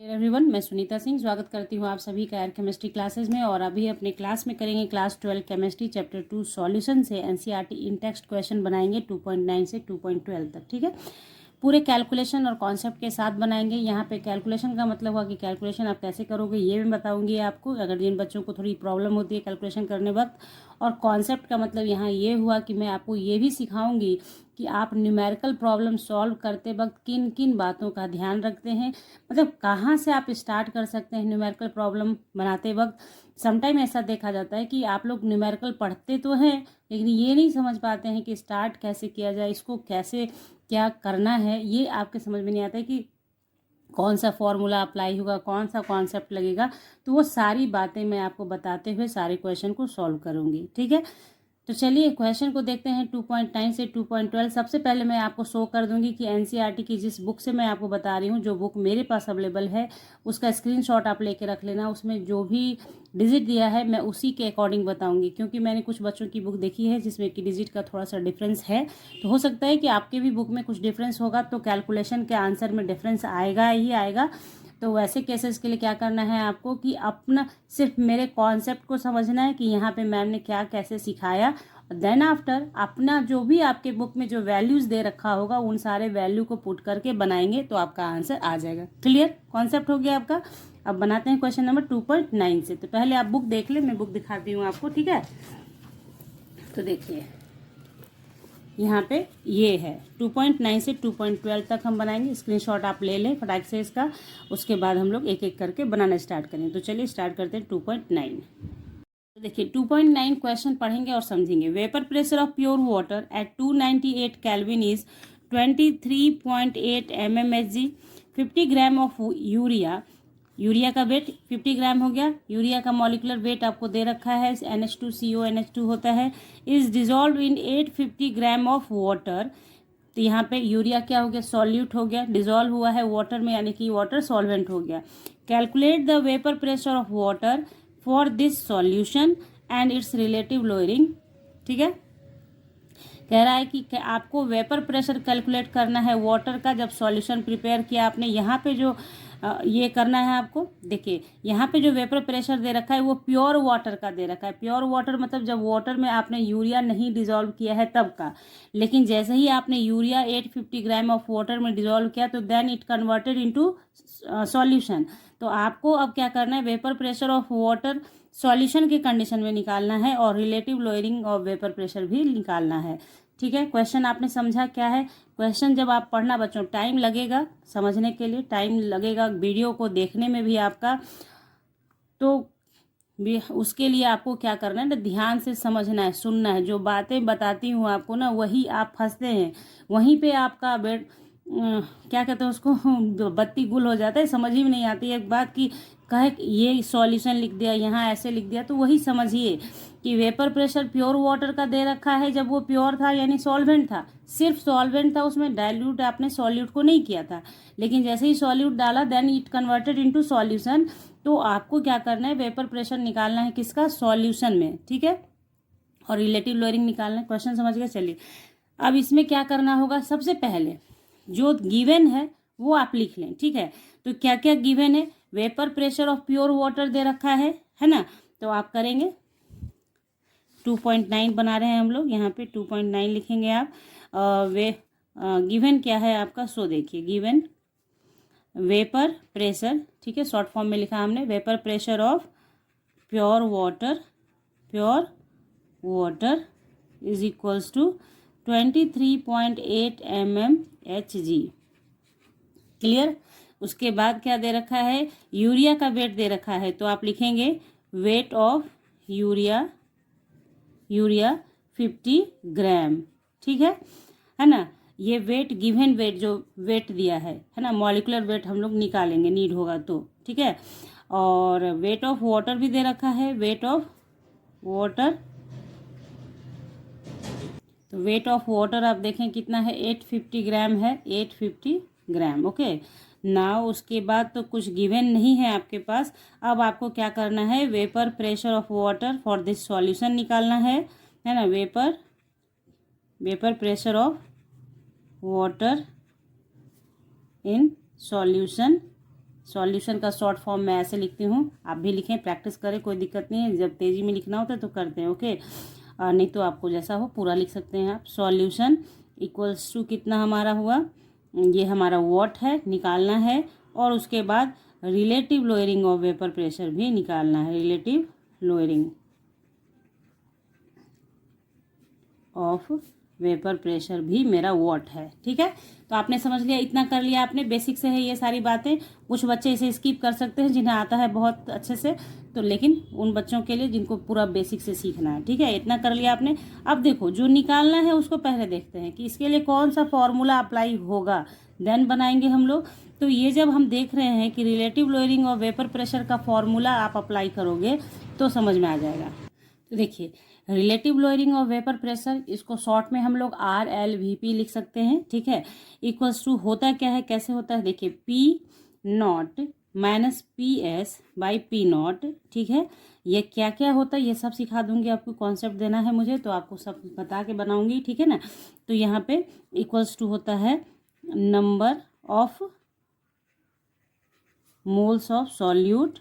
Everyone, मैं सुनीता सिंह स्वागत करती हूँ आप सभी का एयर केमिस्ट्री क्लासेस में। और अभी अपने क्लास में करेंगे क्लास 12 केमिस्ट्री चैप्टर 2 सॉल्यूशन से एनसीईआरटी इन टेक्स्ट क्वेश्चन बनाएंगे 2.9 से 2.12 तक। ठीक है, पूरे कैलकुलेशन और कॉन्सेप्ट के साथ बनाएंगे। यहाँ पे कैलकुलेशन का मतलब हुआ कि कैलकुलेशन आप कैसे करोगे ये भी बताऊंगी आपको, अगर जिन बच्चों को थोड़ी प्रॉब्लम होती है कैलकुलेशन करने वक्त। और कॉन्सेप्ट का मतलब यहाँ ये हुआ कि मैं आपको ये भी सिखाऊंगी कि आप न्यूमेरिकल प्रॉब्लम सॉल्व करते वक्त किन किन बातों का ध्यान रखते हैं, मतलब कहाँ से आप स्टार्ट कर सकते हैं न्यूमेरिकल प्रॉब्लम बनाते वक्त। समटाइम ऐसा देखा जाता है कि आप लोग न्यूमेरिकल पढ़ते तो हैं लेकिन ये नहीं समझ पाते हैं कि स्टार्ट कैसे किया जाए, इसको कैसे क्या करना है, ये आपके समझ में नहीं आता है कि कौन सा फॉर्मूला अप्लाई होगा, कौन सा कॉन्सेप्ट लगेगा। तो वो सारी बातें मैं आपको बताते हुए सारे क्वेश्चन को सॉल्व करूँगी। ठीक है, तो चलिए क्वेश्चन को देखते हैं 2.9 से 2.12। सबसे पहले मैं आपको शो कर दूंगी कि एनसीईआरटी की जिस बुक से मैं आपको बता रही हूँ, जो बुक मेरे पास अवेलेबल है उसका स्क्रीनशॉट आप लेके रख लेना। उसमें जो भी डिजिट दिया है मैं उसी के अकॉर्डिंग बताऊंगी, क्योंकि मैंने कुछ बच्चों की बुक देखी है जिसमें कि डिजिट का थोड़ा सा डिफरेंस है। तो हो सकता है कि आपके भी बुक में कुछ डिफरेंस होगा, तो कैलकुलेशन के आंसर में डिफरेंस आएगा ही आएगा। तो वैसे केसेस के लिए क्या करना है आपको कि अपना सिर्फ मेरे कॉन्सेप्ट को समझना है कि यहाँ पे मैम ने क्या कैसे सिखाया। देन आफ्टर अपना जो भी आपके बुक में जो वैल्यूज दे रखा होगा उन सारे वैल्यू को पुट करके बनाएंगे तो आपका आंसर आ जाएगा। क्लियर कॉन्सेप्ट हो गया आपका। अब बनाते हैं क्वेश्चन नंबर 2.9 से। तो पहले आप बुक देख ले, मैं बुक दिखाती हूँ आपको। ठीक है, तो देखिए यहाँ पे ये है 2.9 से 2.12 तक हम बनाएंगे। स्क्रीनशॉट आप ले लें फटाक से इसका, उसके बाद हम लोग एक एक करके बनाना स्टार्ट करें। तो चलिए स्टार्ट करते हैं 2.9। तो देखिए 2.9 क्वेश्चन पढ़ेंगे और समझेंगे। Vapour pressure of pure water at 298 kelvin is 23.8 mmHg। 50 gram of urea, urea का वेट 50 ग्राम हो गया। यूरिया का मॉलिकुलर वेट आपको दे रखा है NH2CO NH2 होता है। Is dissolve in 850 gram of water. तो यहाँ पे यूरिया क्या हो गया, सॉल्यूट हो गया, डिजॉल्व हुआ है वाटर में, यानी कि वाटर सॉल्वेंट हो गया। Calculate the vapour pressure of water for this solution and it's relative lowering. ठीक है, कह रहा है कि आपको वेपर प्रेशर कैलकुलेट करना है वाटर का जब सॉल्यूशन प्रिपेयर किया आपने। यहाँ पे जो ये करना है आपको, देखिए यहाँ पे जो वेपर प्रेशर दे रखा है वो प्योर वाटर का दे रखा है। प्योर वाटर मतलब जब वाटर में आपने यूरिया नहीं डिजॉल्व किया है तब का। लेकिन जैसे ही आपने यूरिया 850 ग्राम ऑफ वाटर में डिजॉल्व किया तो then it converted into solution. तो आपको अब क्या करना है, vapour pressure of water solution की कंडीशन में निकालना है और relative lowering of vapour pressure भी निकालना है। ठीक है, क्वेश्चन आपने समझा क्या है। क्वेश्चन जब आप पढ़ना बच्चों, टाइम लगेगा समझने के लिए, टाइम लगेगा वीडियो को देखने में भी आपका। तो उसके लिए आपको क्या करना है ना, ध्यान से समझना है, सुनना है। जो बातें बताती हूँ आपको ना वही आप फंसते हैं, वहीं पे आपका क्या कहते हैं उसको बत्ती गुल हो जाता है, समझ ही में नहीं आती है। एक बात की कहे ये सॉल्यूशन लिख दिया, यहाँ ऐसे लिख दिया, तो वही समझिए कि वेपर प्रेशर प्योर वाटर का दे रखा है। जब वो प्योर था यानी सॉल्वेंट था, सिर्फ सॉल्वेंट था, उसमें डाइल्यूट आपने सॉल्यूट को नहीं किया था। लेकिन जैसे ही सॉल्यूट डाला then it converted into solution. तो आपको क्या करना है, वेपर प्रेशर निकालना है किसका, सॉल्यूशन में। ठीक है, और रिलेटिव लोअरिंग निकालना है। क्वेश्चन समझ गए। चलिए अब इसमें क्या करना होगा, सबसे पहले जो गिवन है वो आप लिख लें। ठीक है, तो क्या क्या गिवन है, vapour pressure of pure water दे रखा है ना। तो आप करेंगे 2.9 बना रहे हैं हम लोग, यहाँ पे 2.9 लिखेंगे आप। गिवन क्या है आपका, सो देखिए गिवन वेपर प्रेशर, ठीक है, शॉर्ट फॉर्म में लिखा हमने, vapour pressure of pure water is equals to 23.8 mmHg। Clear. उसके बाद क्या दे रखा है, यूरिया का वेट दे रखा है, तो आप लिखेंगे वेट ऑफ यूरिया 50 ग्राम। ठीक है ना। ये वेट गिवन वेट जो वेट दिया है ना, मॉलिकुलर वेट हम लोग निकालेंगे नीड होगा तो। ठीक है, और वेट ऑफ वाटर भी दे रखा है, वेट ऑफ वाटर। तो वेट ऑफ वाटर आप देखें कितना है, 850 ग्राम है, 850 ग्राम। ओके ना, उसके बाद तो कुछ गिवन नहीं है आपके पास। अब आपको क्या करना है, vapour pressure of water for this solution निकालना है ना। Vapour pressure of water in solution solution का शॉर्ट फॉर्म मैं ऐसे लिखती हूँ, आप भी लिखें, प्रैक्टिस करें, कोई दिक्कत नहीं है। जब तेज़ी में लिखना होता है तो करते हैं, ओके। नहीं तो आपको जैसा हो पूरा लिख सकते हैं आप। सॉल्यूशन इक्वल्स टू कितना हमारा हुआ, ये हमारा वॉट है, निकालना है। और उसके बाद relative lowering of vapour pressure भी निकालना है, relative lowering of vapour pressure भी मेरा वॉट है, ठीक है। तो आपने समझ लिया, इतना कर लिया आपने, बेसिक से है ये सारी बातें। कुछ बच्चे इसे स्किप कर सकते हैं जिन्हें आता है बहुत अच्छे से, तो लेकिन उन बच्चों के लिए जिनको पूरा बेसिक से सीखना है, ठीक है। इतना कर लिया आपने। अब देखो जो निकालना है उसको पहले देखते हैं कि इसके लिए कौन सा फॉर्मूला अप्लाई होगा, देन बनाएंगे हम लोग। तो ये जब हम देख रहे हैं कि relative lowering of vapour pressure का फॉर्मूला आप अप्लाई करोगे तो समझ में आ जाएगा। तो देखिए, relative lowering of vapour pressure, इसको शॉर्ट में हम लोग RLVP लिख सकते हैं, ठीक है। इक्वल्स टू होता क्या है, कैसे होता है, देखिए P0 minus PS by P0, ठीक है। ये क्या क्या होता है ये सब सिखा दूंगी आपको, कॉन्सेप्ट देना है मुझे तो आपको सब बता के बनाऊंगी, ठीक है ना। तो यहाँ पे इक्वल्स टू होता है number of moles of solute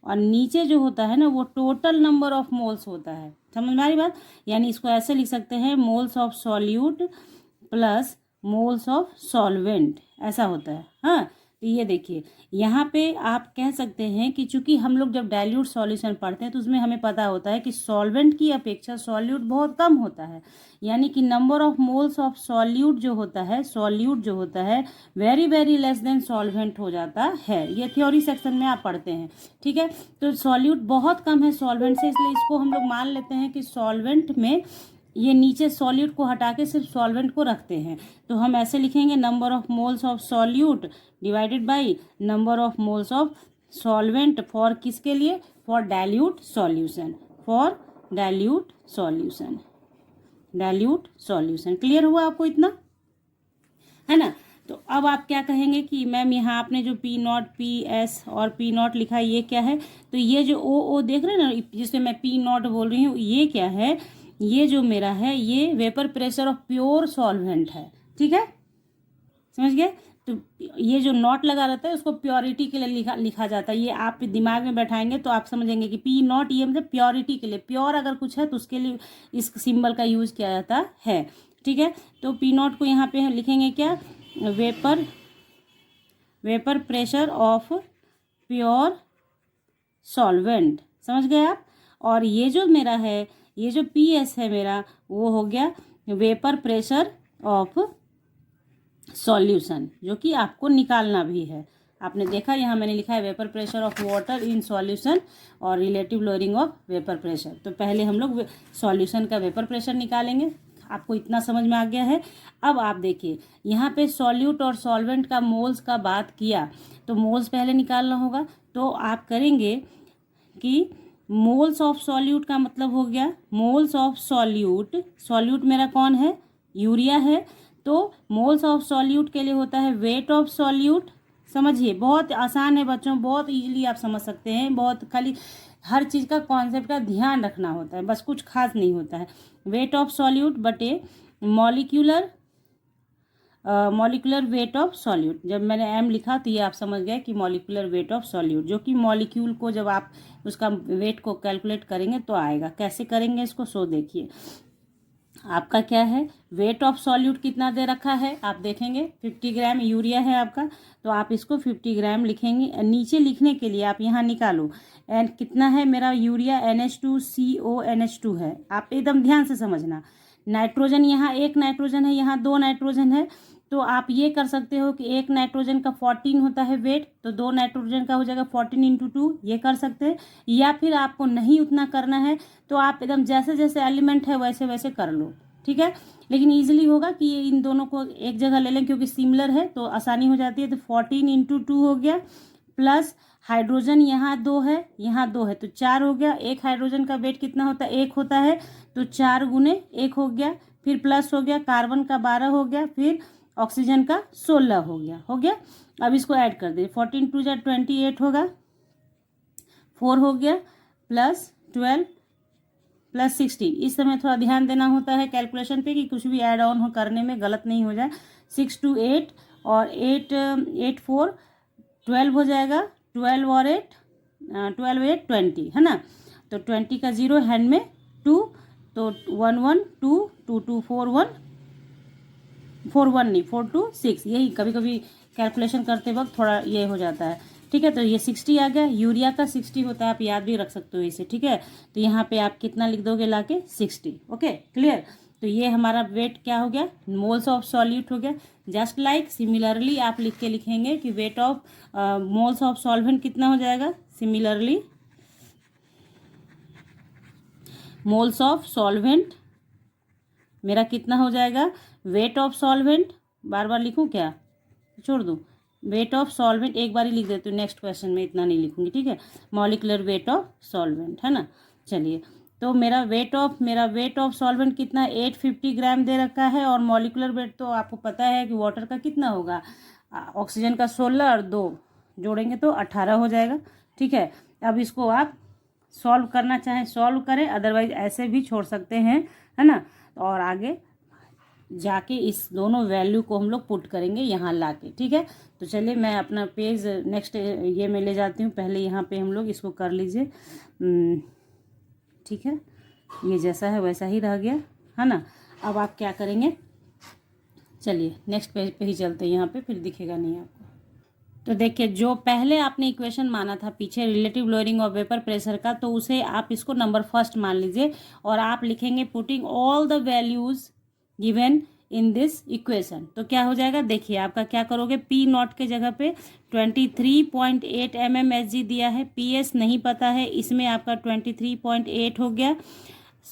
और नीचे जो होता है ना वो टोटल नंबर ऑफ मोल्स होता है। समझ में आ रही बात, यानी इसको ऐसे लिख सकते हैं moles of solute plus moles of solvent, ऐसा होता है। हाँ, तो ये देखिए यहाँ पे आप कह सकते हैं कि चूंकि हम लोग जब डाइल्यूट सॉल्यूशन पढ़ते हैं तो उसमें हमें पता होता है कि सॉल्वेंट की अपेक्षा सॉल्यूट बहुत कम होता है, यानी कि number of moles of solute जो होता है very very less than solvent हो जाता है। ये थ्योरी सेक्शन में आप पढ़ते हैं, ठीक है। तो सॉल्यूट बहुत कम है सॉल्वेंट से, इसलिए इसको हम लोग मान लेते हैं कि सॉल्वेंट में ये नीचे सॉल्यूट को हटा के सिर्फ सॉल्वेंट को रखते हैं। तो हम ऐसे लिखेंगे number of moles of solute divided by number of moles of solvent for किसके लिए, फॉर डाइल्यूट सॉल्यूशन। क्लियर हुआ आपको इतना, है ना। तो अब आप क्या कहेंगे कि मैम यहाँ आपने जो P0 PS और P0 लिखा है ये क्या है, तो ये जो O देख रहे हैं ना जिससे मैं P0 बोल रही हूँ, ये क्या है, ये जो मेरा है ये vapour pressure of pure solvent है, ठीक है, समझ गए। तो ये जो नॉट लगा रहता है उसको प्योरिटी के लिए लिखा जाता है। ये आप दिमाग में बैठाएंगे तो आप समझेंगे कि P0 ये मतलब प्योरिटी के लिए, प्योर अगर कुछ है तो उसके लिए इस सिंबल का यूज किया जाता है, ठीक है। तो P0 को यहाँ पे लिखेंगे क्या, vapour pressure of pure solvent, समझ गए आप। और ये जो मेरा है, ये जो PS है मेरा, वो हो गया वेपर प्रेशर ऑफ सॉल्यूशन, जो कि आपको निकालना भी है। आपने देखा यहाँ मैंने लिखा है vapour pressure of water in solution और relative lowering of vapour pressure. तो पहले हम लोग सॉल्यूशन का वेपर प्रेशर निकालेंगे, आपको इतना समझ में आ गया है। अब आप देखिए यहाँ पे सॉल्यूट और सॉल्वेंट का मोल्स का बात किया तो मोल्स पहले निकालना होगा। तो आप करेंगे कि मोल्स ऑफ सॉल्यूट का मतलब हो गया मोल्स ऑफ सॉल्यूट मेरा कौन है, यूरिया है। तो मोल्स ऑफ सॉल्यूट के लिए होता है वेट ऑफ सॉल्यूट। समझिए बहुत आसान है बच्चों, बहुत इजीली आप समझ सकते हैं, बहुत खाली हर चीज़ का कॉन्सेप्ट का ध्यान रखना होता है, बस कुछ खास नहीं होता है। वेट ऑफ सॉल्यूट बटे मॉलिक्यूलर वेट ऑफ सॉल्यूट। जब मैंने M लिखा तो ये आप समझ गए कि मॉलिक्यूलर वेट ऑफ सॉल्यूट, जो कि मॉलिक्यूल को जब आप उसका वेट को कैलकुलेट करेंगे तो आएगा। कैसे करेंगे इसको, सो देखिए आपका क्या है, वेट ऑफ सॉल्यूट कितना दे रखा है आप देखेंगे 50 ग्राम यूरिया है आपका, तो आप इसको 50 ग्राम लिखेंगे। नीचे लिखने के लिए आप यहाँ निकालो एंड कितना है मेरा यूरिया, NH2CONH2 है। आप एकदम ध्यान से समझना, नाइट्रोजन यहाँ एक नाइट्रोजन है, यहाँ दो नाइट्रोजन है। तो आप ये कर सकते हो कि एक नाइट्रोजन का 14 होता है वेट, तो दो नाइट्रोजन का हो जाएगा 14 × 2, ये कर सकते हैं। या फिर आपको नहीं उतना करना है तो आप एकदम जैसे जैसे एलिमेंट है वैसे वैसे कर लो, ठीक है। लेकिन ईजिली होगा कि ये इन दोनों को एक जगह ले लें क्योंकि सिमिलर है तो आसानी हो जाती है। तो 14 × 2 हो गया, प्लस हाइड्रोजन यहाँ 2 है, यहाँ 2 है, तो 4 हो गया। एक हाइड्रोजन का वेट कितना होता है, 1 होता है, तो 4 × 1 हो गया। फिर प्लस हो गया, कार्बन का 12 हो गया, फिर ऑक्सीजन का 16 हो गया। अब इसको ऐड कर दे, 14 × 2 = 28 होगा, 4 हो गया, प्लस 12 प्लस 16। इस समय थोड़ा ध्यान देना होता है कैलकुलेशन पे कि कुछ भी ऐड ऑन हो करने में गलत नहीं हो जाए। 6 × 2 = 8 और 8 4 12 हो जाएगा, 12 है ना। तो 20 का 0 हैंड में 2, तो 1 1 2 2 2 4 1 4 1 नहीं 4 2 6, यही कभी कभी कैलकुलेशन करते वक्त थोड़ा ये हो जाता है। ठीक है, तो ये 60 आ गया। यूरिया का 60 होता है, आप याद भी रख सकते हो इसे। ठीक है, तो यहाँ पे आप कितना लिख दोगे लाके 60। Okay, clear. तो ये हमारा वेट क्या हो गया, मोल्स ऑफ सॉल्यूट हो गया। जस्ट लाइक सिमिलरली आप लिख के लिखेंगे कि weight of moles of solvent कितना हो जाएगा। सिमिलरली मोल्स ऑफ सॉल्वेंट मेरा कितना हो जाएगा, वेट ऑफ सॉल्वेंट, बार बार लिखूं क्या, छोड़ दूं, वेट ऑफ सॉल्वेंट एक बार ही लिख देती हूँ, नेक्स्ट क्वेश्चन में इतना नहीं लिखूंगी। ठीक है, मॉलिकुलर वेट ऑफ सॉल्वेंट है ना। चलिए, तो मेरा वेट ऑफ सॉल्वेंट कितना, 850 ग्राम दे रखा है। और मॉलिकुलर वेट तो आपको पता है कि वाटर का कितना होगा, ऑक्सीजन का 16 और 2 जोड़ेंगे तो 18 हो जाएगा। ठीक है, अब इसको आप सॉल्व करना चाहें सॉल्व करें, अदरवाइज ऐसे भी छोड़ सकते हैं, है ना। और आगे जाके इस दोनों वैल्यू को हम लोग पुट करेंगे यहाँ लाके। ठीक है, तो चलिए मैं अपना पेज नेक्स्ट ये में ले जाती हूँ। पहले यहाँ पे हम लोग इसको कर लीजिए। ठीक है, ये जैसा है वैसा ही रह गया, है ना। अब आप क्या करेंगे, चलिए नेक्स्ट पेज पे ही चलते हैं, यहाँ पे फिर दिखेगा नहीं आपको। तो देखिए, जो पहले आपने इक्वेशन माना था पीछे relative lowering of vapour pressure का, तो उसे आप इसको नंबर फर्स्ट मान लीजिए और आप लिखेंगे putting all the values given in this equation. तो क्या हो जाएगा, देखिए आपका क्या करोगे, पी नॉट के जगह पे 23.8 mmHg दिया है, पीएस नहीं पता है, इसमें आपका 23.8 हो गया।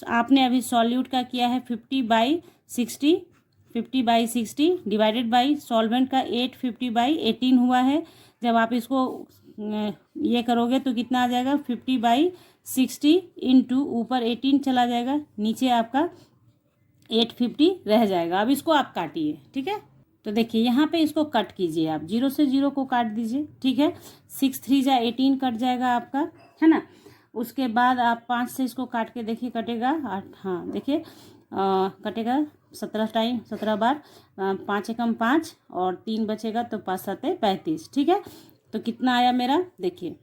आपने अभी सॉल्यूट का किया है 50/60 डिवाइडेड बाई सॉल्वेंट का 850/18 हुआ है। जब आप इसको ये करोगे तो कितना आ जाएगा, 50/60 इंटू ऊपर 18 चला जाएगा, नीचे आपका 850 रह जाएगा। अब इसको आप काटिए। ठीक है, तो देखिए यहाँ पे इसको कट कीजिए, आप 0 से 0 को काट दीजिए। ठीक है, 6 3 जा 18 कट जाएगा आपका, है ना। उसके बाद आप 5 से इसको काट के देखिए, कटेगा 8, हाँ देखिए कटेगा 17 बार, 5 एकम 5 और 3 बचेगा तो 5 7 35। ठीक है, तो कितना आया मेरा, देखिए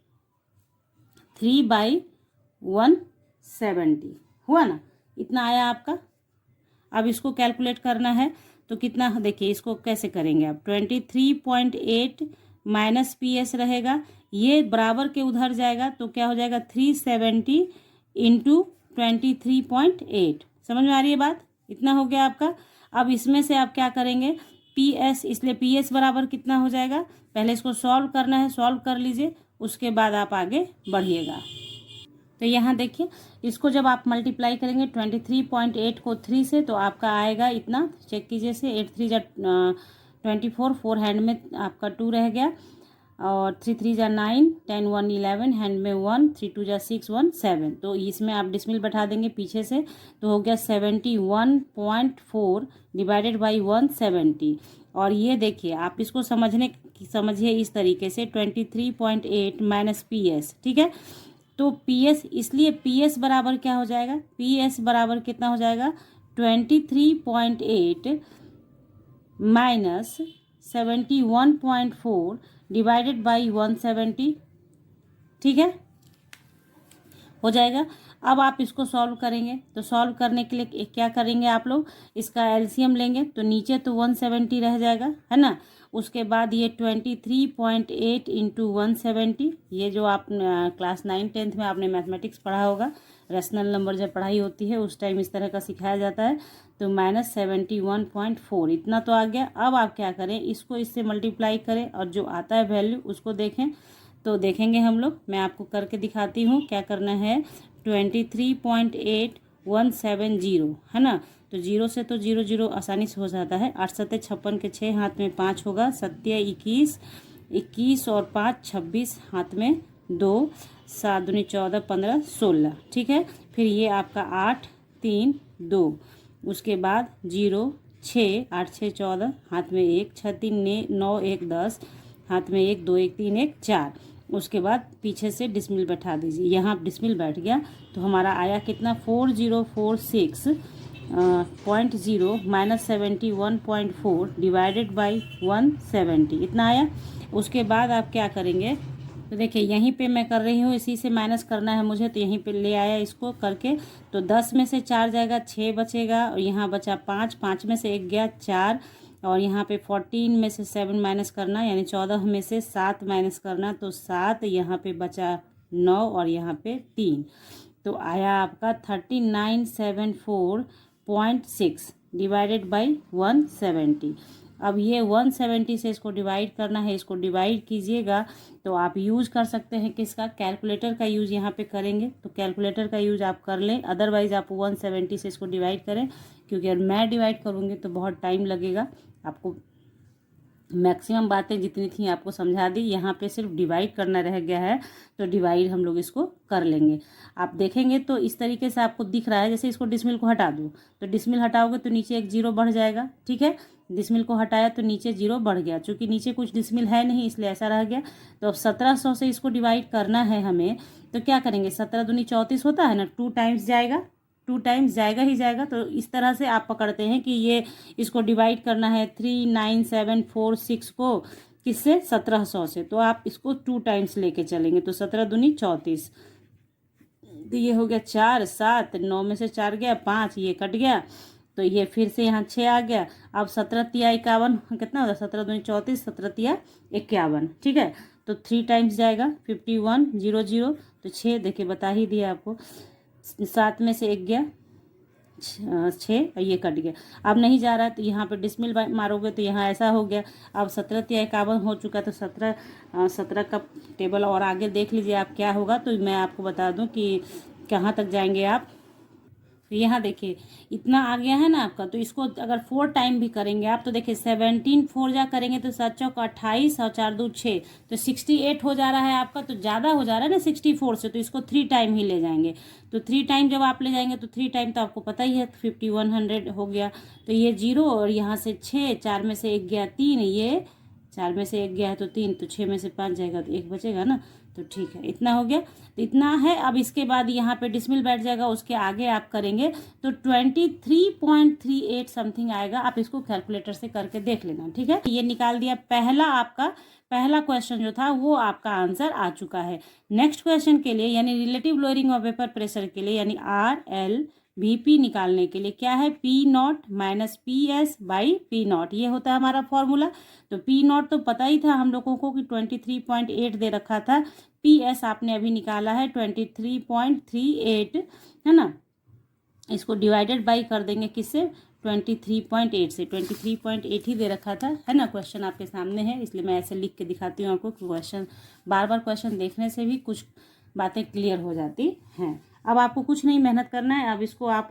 3/170 हुआ ना, इतना आया आपका। अब इसको कैलकुलेट करना है तो कितना, देखिए इसको कैसे करेंगे आप, 23.8 माइनस PS रहेगा, ये बराबर के उधर जाएगा तो क्या हो जाएगा 370 इंटू 23.8। समझ में आ रही है बात, इतना हो गया आपका। अब इसमें से आप क्या करेंगे, PS, इसलिए PS बराबर कितना हो जाएगा, पहले इसको सॉल्व करना है, सॉल्व कर लीजिए, उसके बाद आप आगे बढ़िएगा। तो यहाँ देखिए, इसको जब आप मल्टीप्लाई करेंगे 23.8 को 3 से, तो आपका आएगा इतना, चेक कीजिए से, 8 3 जा 24, 4 हैंड में आपका 2 रह गया, और 3 3 जा 9, 10 1 11 हैंड में 1, 3 2 जा 6 1 7। तो इसमें आप डिसमिल बैठा देंगे पीछे से, तो हो गया 71.4 डिवाइडेड बाई 170। और ये देखिए आप इसको समझिए इस तरीके से, 23.8 माइनस PS। ठीक है, तो PS, इसलिए PS बराबर क्या हो जाएगा, PS बराबर कितना हो जाएगा, 23.8 माइनस 71.4 डिवाइडेड बाई 170। ठीक है, हो जाएगा। अब आप इसको सॉल्व करेंगे, तो सॉल्व करने के लिए क्या करेंगे आप लोग, इसका एलसीएम लेंगे, तो नीचे तो 170 रह जाएगा, है ना। उसके बाद ये 23.8 इंटू 170, ये जो आप क्लास 9 10th में आपने मैथमेटिक्स पढ़ा होगा, रेशनल नंबर जब पढ़ाई होती है उस टाइम इस तरह का सिखाया जाता है, तो माइनस 71.4 इतना तो आ गया। अब आप क्या करें, इसको इससे मल्टीप्लाई करें और जो आता है वैल्यू उसको देखें, तो देखेंगे हम लोग, मैं आपको करके दिखाती हूँ क्या करना है। 23.8170 है ना, तो 0 से तो 0 0 आसानी से हो जाता है, 8 7 56 के 6 हाथ में 5 होगा, 7 21 21 और 5 26 हाथ में 2, 7 दूनी 14 15 16। ठीक है, फिर ये आपका 8 3 2, उसके बाद 0 6 8 6 14 हाथ में 1, 6 3 9 1 10 हाथ में 1 2 1 3 1 4। उसके बाद पीछे से डिसमिल बैठा दीजिए, यहाँ डिसमिल बैठ गया तो हमारा आया कितना 4046 0.0 माइनस 71.4 डिवाइडेड बाई 170 इतना आया। उसके बाद आप क्या करेंगे, तो देखिए यहीं पे मैं कर रही हूँ, इसी से माइनस करना है मुझे, तो यहीं पे ले आया इसको करके। तो 10 में से 4 जाएगा, 6 बचेगा, और यहाँ बचा 5, 5 में से 1 गया 4, और यहाँ पे 14 में से 7 माइनस करना, यानी 14 में से 7 माइनस करना, तो 7, यहाँ पे बचा 9, और यहाँ पे 3, तो आया आपका 3974.6 डिवाइडेड बाई 170। अब ये 170 से इसको डिवाइड करना है, इसको डिवाइड कीजिएगा। तो आप यूज़ कर सकते हैं किसका, कैलकुलेटर का यूज़ यहाँ पे करेंगे, तो कैलकुलेटर का यूज़ आप कर लें, अदरवाइज़ आप 170 से इसको डिवाइड करें, क्योंकि अगर मैं डिवाइड करूँगी तो बहुत टाइम लगेगा आपको। मैक्सिमम बातें जितनी थी आपको समझा दी, यहाँ पे सिर्फ डिवाइड करना रह गया है, तो डिवाइड हम लोग इसको कर लेंगे। आप देखेंगे तो इस तरीके से आपको दिख रहा है, जैसे इसको डिसमिल को हटा दो, तो डिसमिल हटाओगे तो नीचे एक 0 बढ़ जाएगा, ठीक है। डिसमिल को हटाया तो नीचे 0 बढ़ गया, चूँकि नीचे कुछ डिसमिल है नहीं इसलिए ऐसा रह गया। तो अब 1700 से इसको डिवाइड करना है हमें, तो क्या करेंगे, 17 दूनी 34 होता है ना, 2 टाइम्स जाएगा, 2 टाइम्स जाएगा ही जाएगा। तो इस तरह से आप पकड़ते हैं कि ये इसको डिवाइड करना है 39746 को किससे, 1700 से, तो आप इसको 2 टाइम्स लेके चलेंगे, तो 17 दूनी 34, तो ये हो गया 4, 7, 9 में से 4 गया 5, ये कट गया, तो ये फिर से यहाँ 6 आ गया। अब 17 तिया 51 कितना होगा, 17 दूनी 34, 17 तिया 51, ठीक है। तो 3 टाइम्स जाएगा 5100, तो 6 देखिए बता ही दिया आपको, 7 में से 1 गया 6, और ये कट गया। अब नहीं जा रहा है तो यहाँ पे डिसमिल मारोगे तो यहाँ ऐसा हो गया। अब 17 तिया 51 हो चुका, तो 17 का टेबल और आगे देख लीजिए आप क्या होगा। तो मैं आपको बता दूं कि कहाँ तक जाएंगे आप। तो यहाँ देखिए इतना आ गया है ना आपका, तो इसको अगर 4 टाइम भी करेंगे आप, तो देखिए 17 4 जा करेंगे तो 7 चौक 28 और 4 2 6, तो 68 हो जा रहा है आपका, तो ज़्यादा हो जा रहा है ना 64 से, तो इसको 3 टाइम ही ले जाएंगे। तो 3 टाइम जब आप ले जाएंगे तो 3 टाइम तो आपको पता ही है 5100 हो गया। तो ये 0 और यहाँ से 6, 4 में से 1 गया 3, ये 4 में से 1 गया है तो 3, तो 6 में से 5 जाएगा तो 1 बचेगा ना, तो ठीक है इतना हो गया। तो इतना है। अब इसके बाद यहाँ पे डिसमिल बैठ जाएगा, उसके आगे आप करेंगे तो 23.38 समथिंग आएगा। आप इसको कैलकुलेटर से करके देख लेना, ठीक है। ये निकाल दिया, पहला क्वेश्चन जो था वो आपका आंसर आ चुका है। नेक्स्ट क्वेश्चन के लिए यानी relative lowering of vapour pressure के लिए यानी RLVP निकालने के लिए क्या है, P0 minus PS by P0, ये होता है हमारा फॉर्मूला। तो P0 तो पता ही था हम लोगों को कि 23.8 दे रखा था, PS आपने अभी निकाला है 23.38, है ना। इसको डिवाइडेड बाई कर देंगे किससे, 23.8 से, 23.8 ही दे रखा था, है ना। क्वेश्चन आपके सामने है इसलिए मैं ऐसे लिख के दिखाती हूँ आपको, क्वेश्चन बार बार क्वेश्चन देखने से भी कुछ बातें क्लियर हो जाती हैं। अब आपको कुछ नहीं मेहनत करना है, अब इसको आप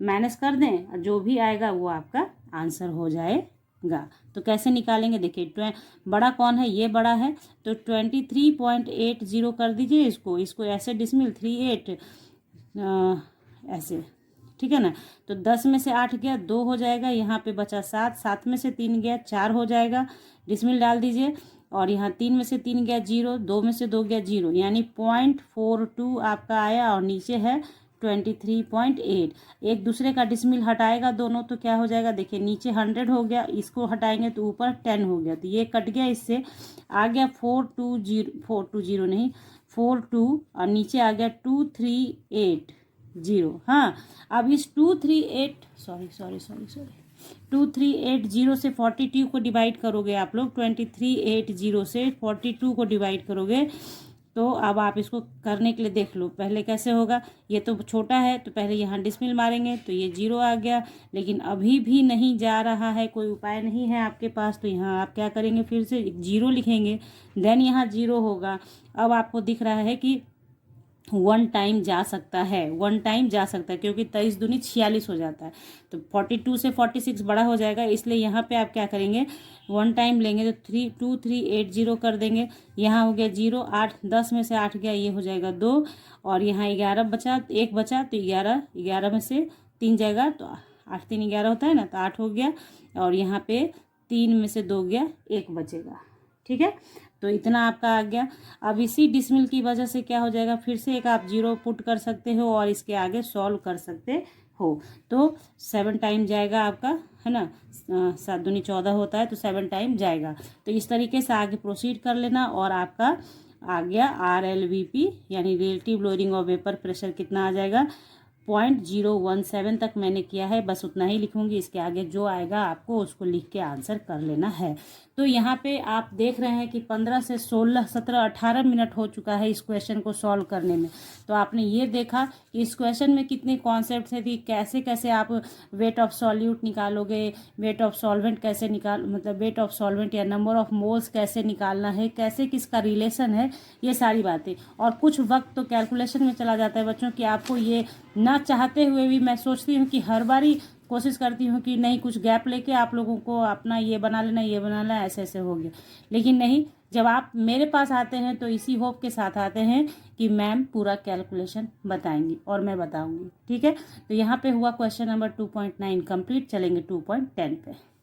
माइनस कर दें, जो भी आएगा वो आपका आंसर हो जाएगा। तो कैसे निकालेंगे, देखिए बड़ा कौन है, ये बड़ा है, तो 23.80 कर दीजिए इसको ऐसे डिसमिल 38 ऐसे, ठीक है ना। तो 10 में से 8 गया 2 हो जाएगा, यहाँ पे बचा 7, 7 में से 3 गया 4 हो जाएगा, डिसमिल डाल दीजिए, और यहाँ 3 में से 3 गया 0, 2 में से 2 गया 0, यानी 0.42 आपका आया, और नीचे है 23.8। एक दूसरे का डिसमिल हटाएगा दोनों तो क्या हो जाएगा, देखिए नीचे 100 हो गया, इसको हटाएंगे तो ऊपर 10 हो गया, तो ये कट गया, इससे आ गया 420 नहीं 42, और नीचे आ गया 2380। हाँ, अब इस 2380 से 42 को डिवाइड करोगे आप लोग, 2380 से 42 को डिवाइड करोगे, तो अब आप इसको करने के लिए देख लो पहले कैसे होगा। ये तो छोटा है तो पहले यहाँ डिसमिल मारेंगे तो ये 0 आ गया, लेकिन अभी भी नहीं जा रहा है, कोई उपाय नहीं है आपके पास, तो यहाँ आप क्या करेंगे, फिर से 0 लिखेंगे, देन यहाँ 0 होगा। अब आपको दिख रहा है कि 1 टाइम जा सकता है, 1 टाइम जा सकता है, क्योंकि 23 दूनी 46 हो जाता है, तो 42 से 46 बड़ा हो जाएगा, इसलिए यहाँ पे आप क्या करेंगे, 1 टाइम लेंगे तो 2380 कर देंगे। यहाँ हो गया 0, 8 10 में से 8 गया, ये हो जाएगा 2, और यहाँ 11 बचा, 1 बचा, तो 11 में से 3 जाएगा, तो 8 3 11 होता है ना, तो 8 हो गया, और यहाँ पे 3 में से 2 गया, 1 बचेगा, ठीक है। तो इतना आपका आ गया। अब इसी डिसमिल की वजह से क्या हो जाएगा, फिर से एक आप 0 पुट कर सकते हो और इसके आगे सॉल्व कर सकते हो। तो 7 टाइम जाएगा आपका, है ना, 7 दूनी 14 होता है, तो 7 टाइम जाएगा। तो इस तरीके से आगे प्रोसीड कर लेना और आपका आ गया RLVP यानी relative lowering of vapour pressure कितना आ जाएगा 0.017 तक मैंने किया है, बस उतना ही लिखूंगी। इसके आगे जो आएगा आपको उसको लिख के आंसर कर लेना है। तो यहाँ पे आप देख रहे हैं कि 15 से 16 17 18 मिनट हो चुका है इस क्वेश्चन को सॉल्व करने में। तो आपने ये देखा कि इस क्वेश्चन में कितने कॉन्सेप्ट थे कि कैसे कैसे आप वेट ऑफ सॉल्यूट निकालोगे, वेट ऑफ सॉल्वेंट कैसे मतलब वेट ऑफ सॉल्वेंट या नंबर ऑफ मोल्स कैसे निकालना है, कैसे किसका रिलेशन है, ये सारी बातें। और कुछ वक्त तो कैलकुलेशन में चला जाता है बच्चों कि आपको ये ना चाहते हुए भी मैं सोचती हूँ कि हर बारी कोशिश करती हूँ कि नहीं कुछ गैप लेके आप लोगों को अपना ये बना लेना, ये बना लेना, ऐसे ऐसे हो गया। लेकिन नहीं, जब आप मेरे पास आते हैं तो इसी होप के साथ आते हैं कि मैम पूरा कैलकुलेशन बताएंगी और मैं बताऊंगी। ठीक है, तो यहाँ पे हुआ क्वेश्चन नंबर 2.9 कंप्लीट। चलेंगे 2.10 पे।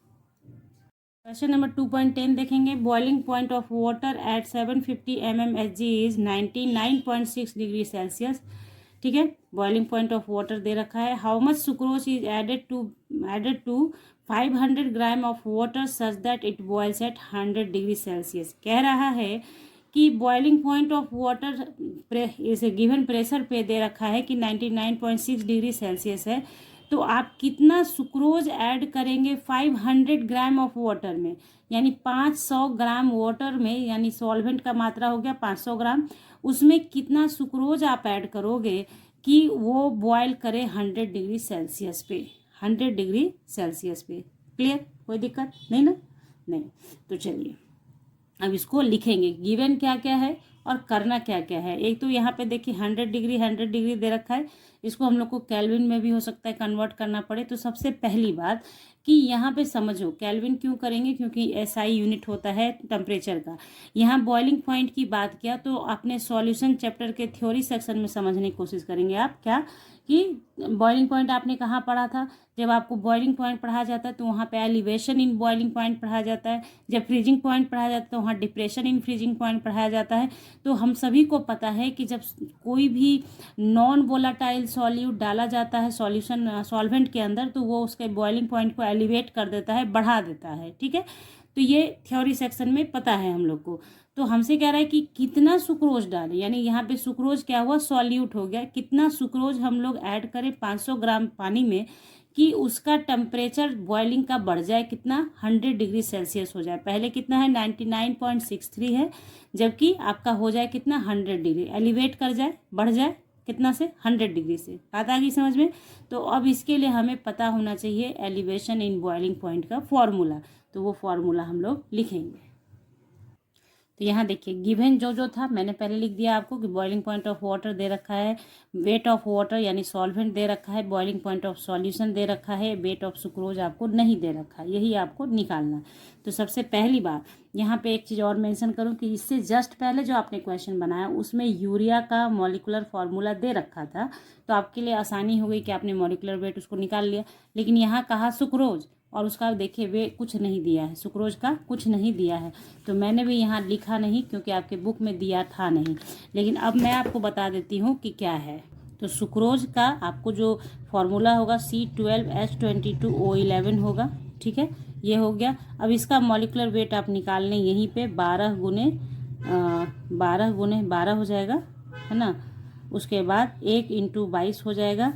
क्वेश्चन नंबर 2.10 देखेंगे। Boiling point of water at 750 mmHg is 99.6 degree Celsius. ठीक है, बॉइलिंग पॉइंट ऑफ वाटर दे रखा है। How much sucrose is added to 500 gram of water such that it boils at 100 degree Celsius. कह रहा है कि बॉइलिंग पॉइंट ऑफ वाटर इसे गिवन प्रेशर पे दे रखा है कि 99.6 डिग्री सेल्सियस है। तो आप कितना सुक्रोज ऐड करेंगे 500 ग्राम ऑफ वाटर में, यानी 500 ग्राम वाटर में, यानी सॉल्वेंट का मात्रा हो गया 500 ग्राम, उसमें कितना सुक्रोज आप ऐड करोगे कि वो बॉयल करे 100 डिग्री सेल्सियस पे, 100 डिग्री सेल्सियस पे। क्लियर, कोई दिक्कत नहीं ना? नहीं। तो चलिए अब इसको लिखेंगे, गिवन क्या क्या है और करना क्या क्या है। एक तो यहाँ पे देखिए 100 डिग्री दे रखा है, इसको हम लोग को केल्विन में भी हो सकता है कन्वर्ट करना पड़े। तो सबसे पहली बात कि यहाँ पे समझो केल्विन क्यों करेंगे, क्योंकि SI यूनिट होता है टेम्परेचर का। यहाँ बॉइलिंग पॉइंट की बात किया तो अपने सॉल्यूशन चैप्टर के थ्योरी सेक्शन में समझने की कोशिश करेंगे आप क्या कि बॉइलिंग पॉइंट आपने कहाँ पढ़ा था। जब आपको बॉइलिंग पॉइंट पढ़ाया जाता है तो वहाँ पे एलिवेशन इन बॉइलिंग पॉइंट पढ़ाया जाता है। जब फ्रीजिंग पॉइंट पढ़ाया जाता है तो वहाँ डिप्रेशन इन फ्रीजिंग पॉइंट पढ़ाया जाता है। तो हम सभी को पता है कि जब कोई भी नॉन वोलाटाइल सॉल्यूट डाला जाता है सॉल्वेंट के अंदर तो वो उसके बॉइलिंग पॉइंट को एलिवेट कर देता है, बढ़ा देता है। ठीक है, तो ये थ्योरी सेक्शन में पता है हम लोग को। तो हमसे कह रहा है कि कितना सुक्रोज डालें, यानी यहाँ पे सुक्रोज क्या हुआ, सॉल्यूट हो गया। कितना सुक्रोज हम लोग ऐड करें 500 ग्राम पानी में कि उसका टेम्परेचर बॉइलिंग का बढ़ जाए, कितना 100 डिग्री सेल्सियस हो जाए। पहले कितना है 99.63 है, जबकि आपका हो जाए कितना 100 डिग्री, एलिवेट कर जाए, बढ़ जाए कितना से 100 डिग्री से। बात आ गई समझ में? तो अब इसके लिए हमें पता होना चाहिए एलिवेशन इन बॉइलिंग पॉइंट का फॉर्मूला। तो वो फॉर्मूला हम लोग लिखेंगे। तो यहाँ देखिए गिवन जो था मैंने पहले लिख दिया आपको कि बॉइलिंग पॉइंट ऑफ वाटर दे रखा है, वेट ऑफ वाटर यानी सॉल्वेंट दे रखा है, बॉइलिंग पॉइंट ऑफ सॉल्यूशन दे रखा है, वेट ऑफ सुक्रोज आपको नहीं दे रखा है, यही आपको निकालना है। तो सबसे पहली बात यहाँ पे एक चीज़ और मेंशन करूँ कि इससे जस्ट पहले जो आपने क्वेश्चन बनाया उसमें यूरिया का मॉलिकुलर फार्मूला दे रखा था, तो आपके लिए आसानी हो गई कि आपने मॉलिकुलर वेट उसको निकाल लिया। लेकिन यहाँ कहा सुक्रोज और उसका देखिए वे कुछ नहीं दिया है, सुक्रोज का कुछ नहीं दिया है, तो मैंने भी यहाँ लिखा नहीं क्योंकि आपके बुक में दिया था नहीं। लेकिन अब मैं आपको बता देती हूँ कि क्या है। तो सुक्रोज का आपको जो फॉर्मूला होगा C12H22O11 होगा। ठीक है, ये हो गया। अब इसका मॉलिकुलर वेट आप निकाल लें यहीं पे 12 गुने 12 हो जाएगा, है ना। उसके बाद 1 × 22 हो जाएगा,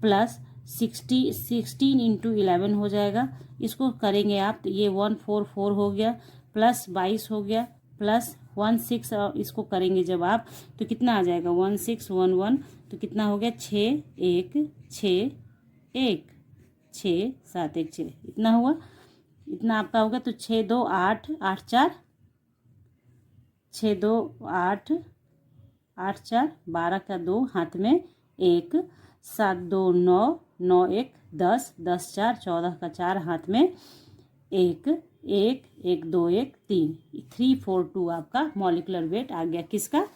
प्लस 16 × 11 हो जाएगा। इसको करेंगे आप तो ये 144 हो गया, प्लस 22 हो गया, प्लस 16 इसको करेंगे जब आप तो कितना आ जाएगा 1611, तो कितना हो गया 6 1 6 1 6 7 1 6, इतना हुआ, इतना आपका होगा। तो 6 2 8 8 4 6 2 8 8 4 12 का 2 हाथ में 1 7 2 9 9 1 10 10 4 14 का 4 हाथ में 1 1 1 2 1 3 3 4 2 आपका मॉलिकुलर वेट आ गया किसका,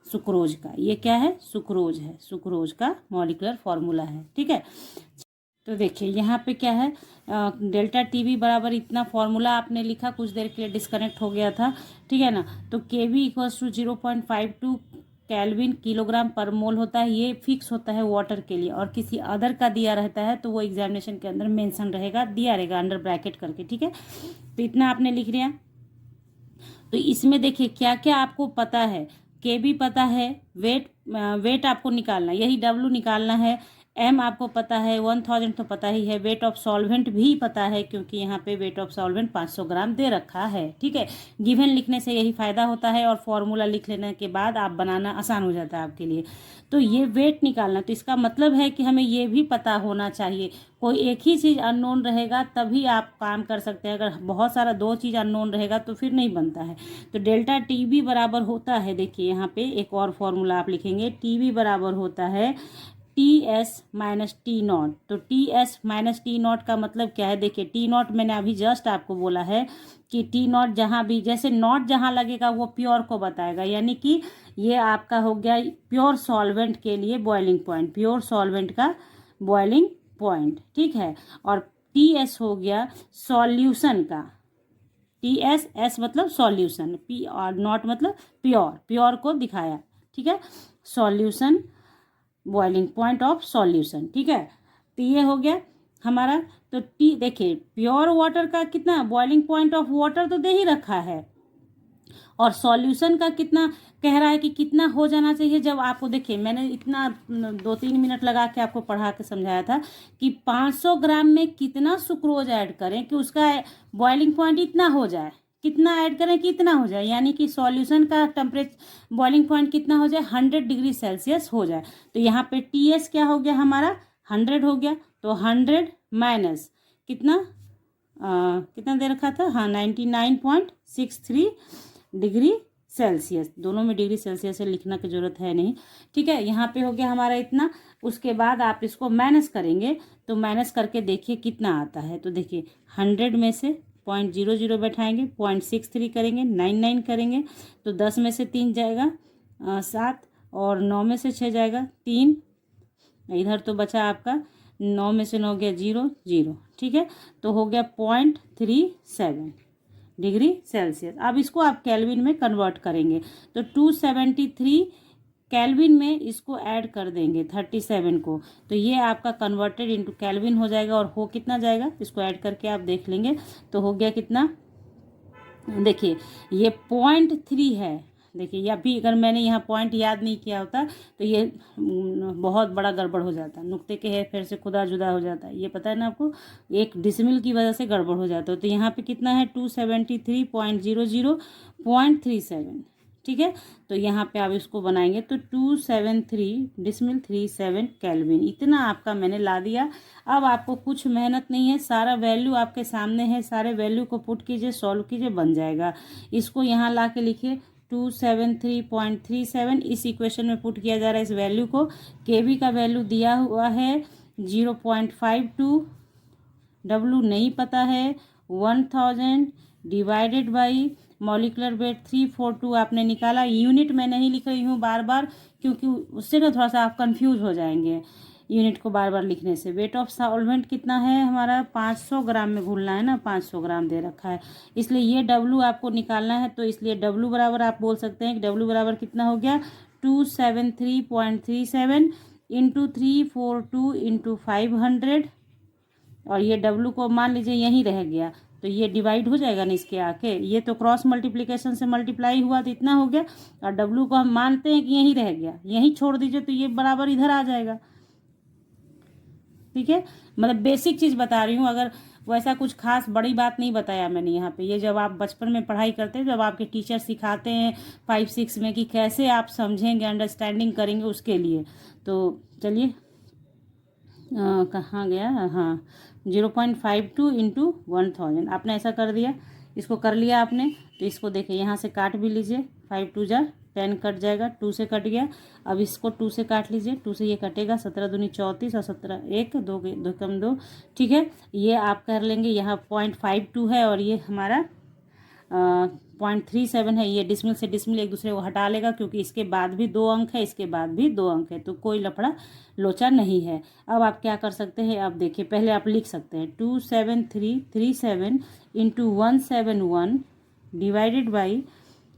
सुक्रोज का। ये क्या है, सुक्रोज है, सुक्रोज का मॉलिकुलर फॉर्मूला है। ठीक है, तो देखिए यहाँ पे क्या है डेल्टा टीवी बराबर इतना फॉर्मूला आपने लिखा, कुछ देर के लिए डिस्कनेक्ट हो गया था। ठीक है ना, तो केवी इक्वल्स टू 0.52 केल्विन किलोग्राम पर मोल होता है, ये फिक्स होता है वाटर के लिए, और किसी अदर का दिया रहता है तो वो एग्जामिनेशन के अंदर मेंशन रहेगा, दिया रहेगा अंडर ब्रैकेट करके, ठीक है। तो इतना आपने लिख लिया। तो इसमें देखिए क्या क्या आपको पता है, के भी पता है, वेट आपको निकालना, यही डब्लू निकालना है, एम आपको पता है, 1000 तो पता ही है, वेट ऑफ सॉल्वेंट भी पता है क्योंकि यहाँ पे वेट ऑफ सॉल्वेंट 500 ग्राम दे रखा है, ठीक है। गिवन लिखने से यही फायदा होता है, और फॉर्मूला लिख लेने के बाद आप बनाना आसान हो जाता है आपके लिए। तो ये वेट निकालना, तो इसका मतलब है कि हमें ये भी पता होना चाहिए। कोई एक ही चीज़ अननोन रहेगा तभी आप काम कर सकते हैं, अगर बहुत सारा दो चीज़ अननोन रहेगा तो फिर नहीं बनता है। तो डेल्टा टी बी बराबर होता है, देखिए यहाँ पे एक और फॉर्मूला आप लिखेंगे, टी बी बराबर होता है T S minus T nought. तो T S minus T nought का मतलब क्या है, देखिए टी नॉट मैंने अभी जस्ट आपको बोला है कि टी नॉट जहाँ भी, जैसे नॉट जहाँ लगेगा वो प्योर को बताएगा, यानी कि ये आपका हो गया प्योर सॉल्वेंट के लिए बॉइलिंग पॉइंट, प्योर सॉल्वेंट का बॉइलिंग पॉइंट, ठीक है। और टी एस हो गया सॉल्यूशन का, टी एस, एस मतलब सॉल्यूशन, पी और नॉट मतलब प्योर, प्योर को दिखाया, ठीक है, solution, boiling point of solution, ठीक है। तो ये हो गया हमारा। तो टी देखिए प्योर वाटर का कितना, बॉइलिंग पॉइंट ऑफ वाटर तो दे ही रखा है, और सॉल्यूशन का कितना कह रहा है कि कितना हो जाना चाहिए। जब आपको देखिए मैंने इतना 2-3 मिनट लगा के आपको पढ़ा के समझाया था कि 500 ग्राम में कितना सुक्रोज ऐड करें कि उसका बॉइलिंग पॉइंट इतना हो जाए, कितना ऐड करें कि इतना हो जाए, यानी कि सॉल्यूशन का टेम्परेचर बॉइलिंग पॉइंट कितना हो जाए, 100 डिग्री सेल्सियस हो जाए। तो यहाँ पे टी एस क्या हो गया हमारा, 100 हो गया। तो 100 माइनस कितना कितना दे रखा था, हाँ 99.63 डिग्री सेल्सियस, दोनों में डिग्री सेल्सियस से लिखना की जरूरत है नहीं, ठीक है। यहाँ पे हो गया हमारा इतना। उसके बाद आप इसको माइनस करेंगे, तो माइनस करके देखिए कितना आता है। तो देखिए 100 में से 0.00 बैठाएंगे, 0.63 करेंगे, 99 करेंगे, तो 10 में से 3 जाएगा 7, और 9 में से 6 जाएगा 3, इधर तो बचा आपका 9 में से 9 गया 0 0, ठीक है। तो हो गया 0.37 डिग्री सेल्सियस। अब इसको आप केल्विन में कन्वर्ट करेंगे, तो 273 केल्विन में इसको ऐड कर देंगे 37 को, तो ये आपका कन्वर्टेड इनटू केल्विन हो जाएगा। और हो कितना जाएगा इसको ऐड करके आप देख लेंगे, तो हो गया कितना, देखिए ये 0.3 है। देखिए या भी अगर मैंने यहाँ पॉइंट याद नहीं किया होता तो ये बहुत बड़ा गड़बड़ हो जाता, नुक्ते के है फिर से खुदा जुदा हो जाता है, ये पता है ना आपको, एक डिसमिल की वजह से गड़बड़ हो जाता है। तो यहाँ पे कितना है 273.00.37, ठीक है। तो यहाँ पे आप इसको बनाएंगे तो 273.37 केल्विन, इतना आपका मैंने ला दिया। अब आपको कुछ मेहनत नहीं है, सारा वैल्यू आपके सामने है, सारे वैल्यू को पुट कीजिए, सॉल्व कीजिए, बन जाएगा। इसको यहाँ ला के लिखिए 273.37, इस इक्वेशन में पुट किया जा रहा है इस वैल्यू को। केवी का वैल्यू दिया हुआ है 0.52, डब्लू नहीं पता है, 1000 डिवाइडेड बाई मॉलिकुलर वेट 342 आपने निकाला। यूनिट मैं नहीं लिख रही हूँ बार बार क्योंकि उससे ना थोड़ा सा आप कंफ्यूज हो जाएंगे यूनिट को बार बार लिखने से। वेट ऑफ सॉल्वेंट कितना है हमारा, 500 ग्राम में घुलना है ना, 500 ग्राम दे रखा है, इसलिए ये डब्लू आपको निकालना है। तो इसलिए डब्लू बराबर आप बोल सकते हैं कि डब्लू बराबर कितना हो गया 273.37 इंटू 342 इंटू 500, और ये डब्लू को मान लीजिए यहीं रह गया तो ये डिवाइड हो जाएगा ना इसके आके, ये तो क्रॉस मल्टीप्लिकेशन से मल्टीप्लाई हुआ तो इतना हो गया, और डब्लू को हम मानते हैं कि यहीं रह गया, यहीं छोड़ दीजिए तो ये बराबर इधर आ जाएगा, ठीक है। मतलब बेसिक चीज़ बता रही हूँ, अगर वैसा कुछ खास बड़ी बात नहीं बताया मैंने यहाँ पे। ये जब आप बचपन में पढ़ाई करते हैं, जब आपके टीचर सिखाते हैं 5-6 में कि कैसे आप समझेंगे, अंडरस्टैंडिंग करेंगे, उसके लिए। तो चलिए कहाँ गया, हाँ 0.52 इंटू 1000 आपने ऐसा कर दिया, इसको कर लिया आपने। तो इसको देखिए यहाँ से काट भी लीजिए, 5 2 जा 10 कट जाएगा, 2 से कट गया। अब इसको 2 से काट लीजिए, 2 से ये कटेगा, 17 दूनी 34 और 17 1 2 2 कम 2, ठीक है। ये आप कर लेंगे, यहाँ 0.52 है और ये हमारा 0.37 है। ये डिसमिल से डिसमिल एक दूसरे को हटा लेगा क्योंकि इसके बाद भी 2 अंक है, इसके बाद भी 2 अंक है, तो कोई लफड़ा लोचा नहीं है। अब आप क्या कर सकते हैं, अब देखिए पहले आप लिख सकते हैं 27337 इंटू 171 डिवाइडेड बाई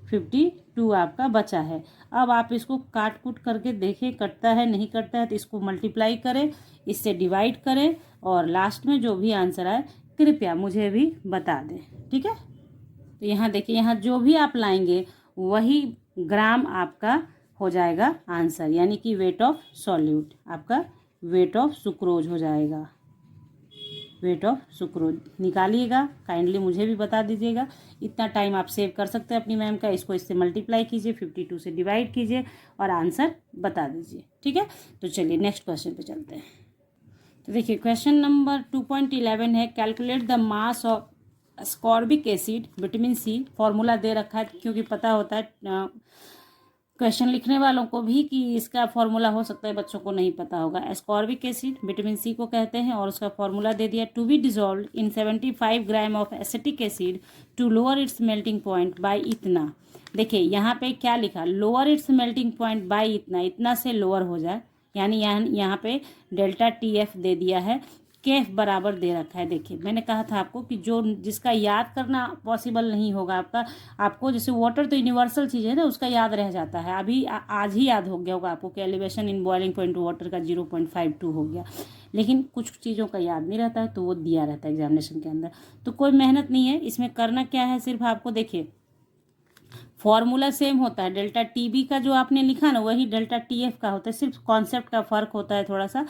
52, 2 आपका बचा है। अब आप इसको काट कूट करके देखें कटता है नहीं कटता है, तो इसको मल्टीप्लाई करें, इससे डिवाइड करें और लास्ट में जो भी आंसर आए कृपया मुझे भी बता दें। ठीक है, तो यहाँ देखिए, यहाँ जो भी आप लाएंगे वही ग्राम आपका हो जाएगा आंसर, यानी कि वेट ऑफ सॉल्यूट आपका वेट ऑफ सुक्रोज हो जाएगा। वेट ऑफ सुक्रोज निकालिएगा, काइंडली मुझे भी बता दीजिएगा। इतना टाइम आप सेव कर सकते हैं अपनी मैम का। इसको इससे मल्टीप्लाई कीजिए, 52 से डिवाइड कीजिए और आंसर बता दीजिए। ठीक है, तो चलिए नेक्स्ट क्वेश्चन पे चलते हैं। तो देखिए क्वेश्चन नंबर 2.11 है, calculate the mass of ascorbic acid vitamin C. Formula दे रखा है क्योंकि पता होता है क्वेश्चन लिखने वालों को भी कि इसका फॉर्मूला हो सकता है बच्चों को नहीं पता होगा। एस्कॉर्बिक एसिड विटामिन सी को कहते हैं और उसका फॉर्मूला दे दिया, to be dissolve in 75 gram of acetic acid to lower its melting point by इतना। देखिए यहाँ पे क्या लिखा, lower its melting point by इतना, इतना से लोअर हो जाए, यानी यहाँ पे डेल्टा टी एफ दे दिया है, केफ बराबर दे रखा है। देखिए मैंने कहा था आपको कि जो जिसका याद करना पॉसिबल नहीं होगा आपको जैसे वाटर तो यूनिवर्सल चीज़ है ना, उसका याद रह जाता है। अभी आज ही याद हो गया होगा आपको कि elevation in boiling point water का 0.52 हो गया, लेकिन कुछ चीज़ों का याद नहीं रहता है तो वो दिया रहता है एग्जामिनेशन के अंदर। तो कोई मेहनत नहीं है इसमें, करना क्या है, सिर्फ आपको देखिए फॉर्मूला सेम होता है, डेल्टा टी बी का जो आपने लिखा ना वही डेल्टा टी एफ का होता है, सिर्फ कॉन्सेप्ट का फर्क होता है थोड़ा सा।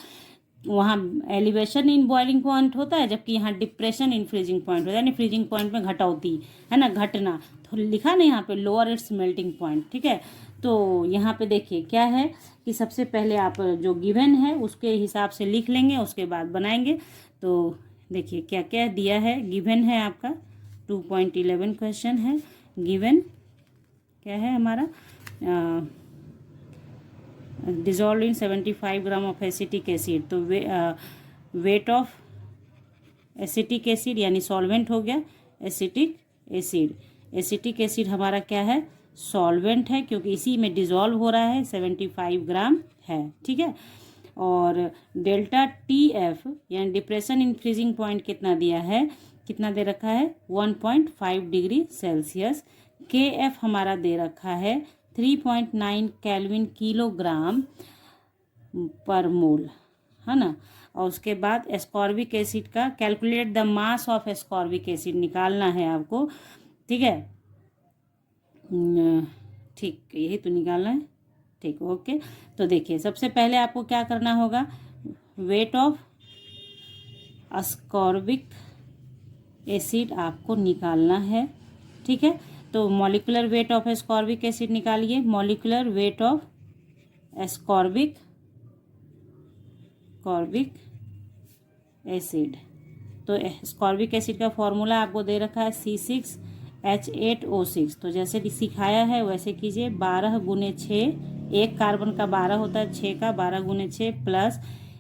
वहाँ एलिवेशन इन बॉइलिंग पॉइंट होता है, जबकि यहाँ डिप्रेशन इन फ्रीजिंग पॉइंट होता है, यानी फ्रीजिंग पॉइंट में घटौती है ना, घटना। तो लिखा ना यहाँ पे लोअर इट्स मेल्टिंग पॉइंट। ठीक है, तो यहाँ पे देखिए क्या है कि सबसे पहले आप जो गिवन है उसके हिसाब से लिख लेंगे, उसके बाद बनाएंगे। तो देखिए क्या क्या दिया है, गिवन है आपका 2.11 क्वेश्चन है। गिवन क्या है हमारा, dissolve in 75 gram of acetic acid, तो वेट ऑफ एसिटिक एसिड यानी सॉल्वेंट हो गया एसिटिक एसिड। एसिटिक एसिड हमारा क्या है, सॉल्वेंट है, क्योंकि इसी में डिजॉल्व हो रहा है, 75 ग्राम है। ठीक है, और डेल्टा टी एफ यानी डिप्रेशन इन फ्रीजिंग पॉइंट कितना दिया है, कितना दे रखा है 1.5 डिग्री सेल्सियस। के एफ हमारा दे रखा है 3.9 केल्विन किलोग्राम पर मोल, है ना। और उसके बाद एस्कॉर्बिक एसिड का calculate the mass of ascorbic acid निकालना है आपको। ठीक है, ठीक यही तो निकालना है। ठीक, ओके। तो देखिए सबसे पहले आपको क्या करना होगा, वेट ऑफ एस्कॉर्बिक एसिड आपको निकालना है। ठीक है, तो molecular weight of ascorbic acid निकालिए, molecular weight of ascorbic acid. तो एस्कॉर्बिक एसिड का फॉर्मूला आपको दे रखा है C6H8O6। तो जैसे सिखाया है वैसे कीजिए, 12 गुने 6, एक कार्बन का 12 होता है, 6 का 12 गुने 6 प्लस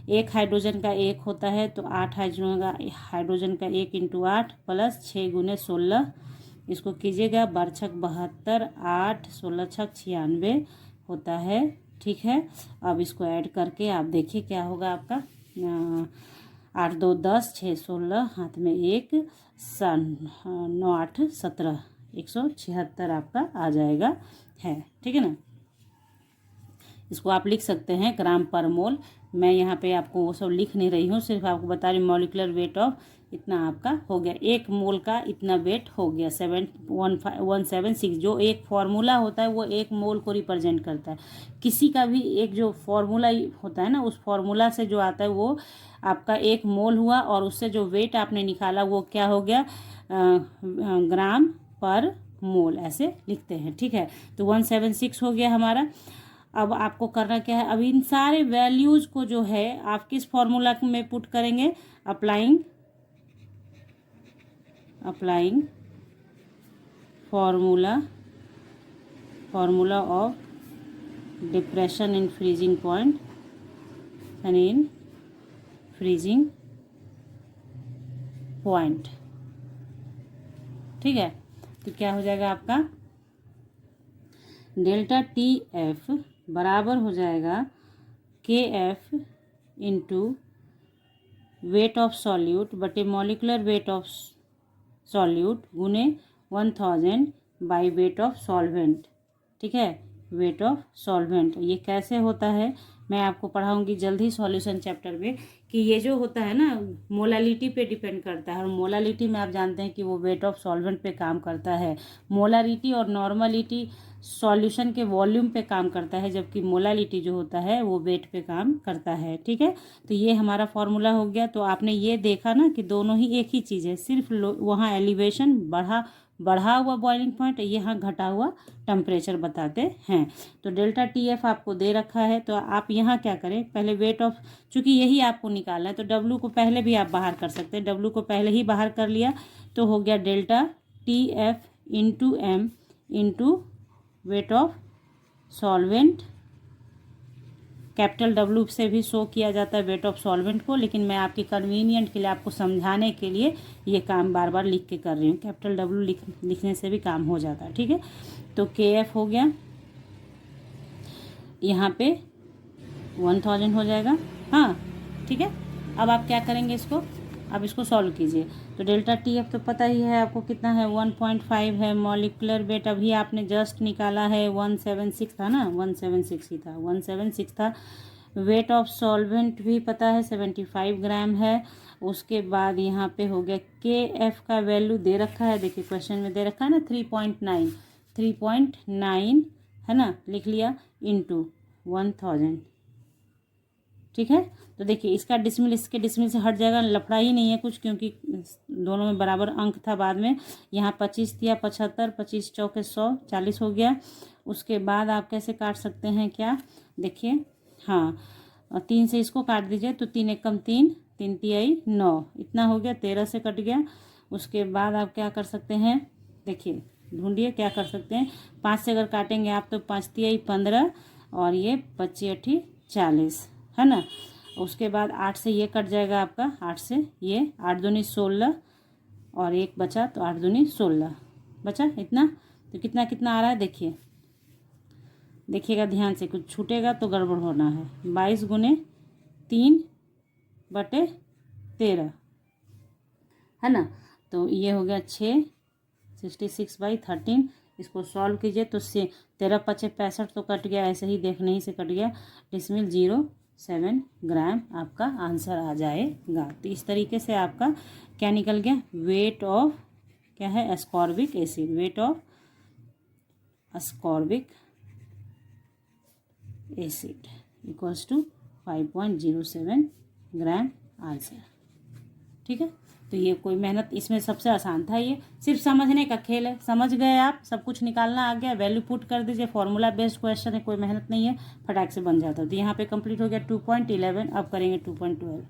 एक हाइड्रोजन का 1 होता है, तो 8 हाइड्रोजन का 1 इंटू 8 प्लस 6 गुने 16, इसको कीजिएगा 12 छक 72, 8 16 छक 96 होता है। ठीक है, अब इसको ऐड करके आप देखिए क्या होगा आपका, 8 2 10, 6 16, हाथ में 1, 9 8 17, 176 आपका आ जाएगा है। ठीक है ना, इसको आप लिख सकते हैं ग्राम पर मोल। मैं यहाँ पे आपको वो सब लिख नहीं रही हूँ, सिर्फ आपको बता रही हूँ मॉलिक्यूलर वेट ऑफ इतना आपका हो गया, एक मोल का इतना वेट हो गया 176। जो एक फार्मूला होता है वो एक मोल को रिप्रेजेंट करता है। किसी का भी एक जो फार्मूला होता है ना, उस फार्मूला से जो आता है वो आपका एक मोल हुआ, और उससे जो वेट आपने निकाला वो क्या हो गया, ग्राम पर मोल ऐसे लिखते हैं। ठीक है, तो 176 हो गया हमारा। अब आपको करना क्या है, अब इन सारे वैल्यूज को जो है आप किस फॉर्मूला में पुट करेंगे, applying formula of depression in freezing point and in freezing point. ठीक है, तो क्या हो जाएगा आपका, डेल्टा टी एफ बराबर हो जाएगा के F into weight of solute बटे मॉलिकुलर वेट ऑफ सॉल्यूट गुने 1000 बाई वेट ऑफ सॉल्वेंट। ठीक है, वेट ऑफ सॉल्वेंट। ये कैसे होता है मैं आपको पढ़ाऊंगी जल्दी सॉल्यूशन चैप्टर में, कि ये जो होता है ना मोलालिटी पे डिपेंड करता है, और मोलालिटी में आप जानते हैं कि वो वेट ऑफ सॉल्वेंट पे काम करता है। मोलारिटी और नॉर्मलिटी सॉल्यूशन के वॉल्यूम पे काम करता है, जबकि मोलालिटी जो होता है वो वेट पे काम करता है। ठीक है, तो ये हमारा फॉर्मूला हो गया। तो आपने ये देखा ना कि दोनों ही एक ही चीज़ है, सिर्फ वहाँ एलिवेशन बढ़ा हुआ बॉइलिंग पॉइंट, यहाँ घटा हुआ टेम्परेचर बताते हैं। तो डेल्टा TF आपको दे रखा है, तो आप यहाँ क्या करें, पहले वेट ऑफ, चूँकि यही आपको निकालना है तो W को पहले भी आप बाहर कर सकते हैं, W को पहले ही बाहर कर लिया तो हो गया delta TF into M into weight of solvent. Capital W से भी शो किया जाता है वेट ऑफ सॉल्वेंट को, लेकिन मैं आपके कन्वीनियंट के लिए, आपको समझाने के लिए ये काम बार बार लिख के कर रही हूँ। कैपिटल W लिखने से भी काम हो जाता है। ठीक है, तो KF हो गया, यहाँ पे 1000 हो जाएगा। हाँ ठीक है, अब आप क्या करेंगे, इसको अब इसको सॉल्व कीजिए। तो डेल्टा TF तो पता ही है आपको कितना है, 1.5 है। मॉलिकुलर वेट अभी आपने जस्ट निकाला है 176 था ना, 176 ही था, 176 था। वेट ऑफ सॉल्वेंट भी पता है 75 ग्राम है। उसके बाद यहाँ पे हो गया KF का वैल्यू दे रखा है, देखिए क्वेश्चन में दे रखा है ना 3.9 है ना, लिख लिया इंटू 1000। ठीक है, तो देखिए इसका डिसमिल इसके डिसमिल से हट जाएगा, लफड़ा ही नहीं है कुछ, क्योंकि दोनों में बराबर अंक था। बाद में यहाँ 25 दिया, 75, 25 चौके 100, 40 हो गया। उसके बाद आप कैसे काट सकते हैं, क्या देखिए, हाँ 3 से इसको काट दीजिए, तो 3 एकम 3, 3 तिहाई 9, इतना हो गया, 13 से कट गया। उसके बाद आप क्या कर सकते हैं, देखिए ढूंढिए क्या कर सकते हैं। 5 से अगर काटेंगे आप तो 5 तिहाई 15, और ये 25 8 40 है ना। उसके बाद 8 से ये कट जाएगा आपका, 8 से ये, 8 दूनी 16, और एक बचा तो 8 दूनी 16 बचा, इतना। तो कितना कितना आ रहा है देखिए, देखिएगा ध्यान से, कुछ छूटेगा तो गड़बड़ होना है। 22 गुने 3/13 है ना। तो ये हो गया 6, 66/13। इसको सॉल्व कीजिए तो 13 5 65 तो कट गया, ऐसे ही देखने ही से कट गया। डिसमिल 0.7 ग्राम आपका आंसर आ जाएगा। तो इस तरीके से आपका क्या निकल गया, वेट ऑफ क्या है, ascorbic acid, weight of ascorbic acid equals to 5.07 gram answer. ठीक है, तो ये कोई मेहनत, इसमें सबसे आसान था, ये सिर्फ समझने का खेल है। समझ गए आप, सब कुछ निकालना आ गया, वैल्यू पुट कर दीजिए, फॉर्मूला बेस्ड क्वेश्चन है, कोई मेहनत नहीं है, फटाक से बन जाता है। तो यहाँ पे कंप्लीट हो गया 2.11। अब करेंगे 2.12।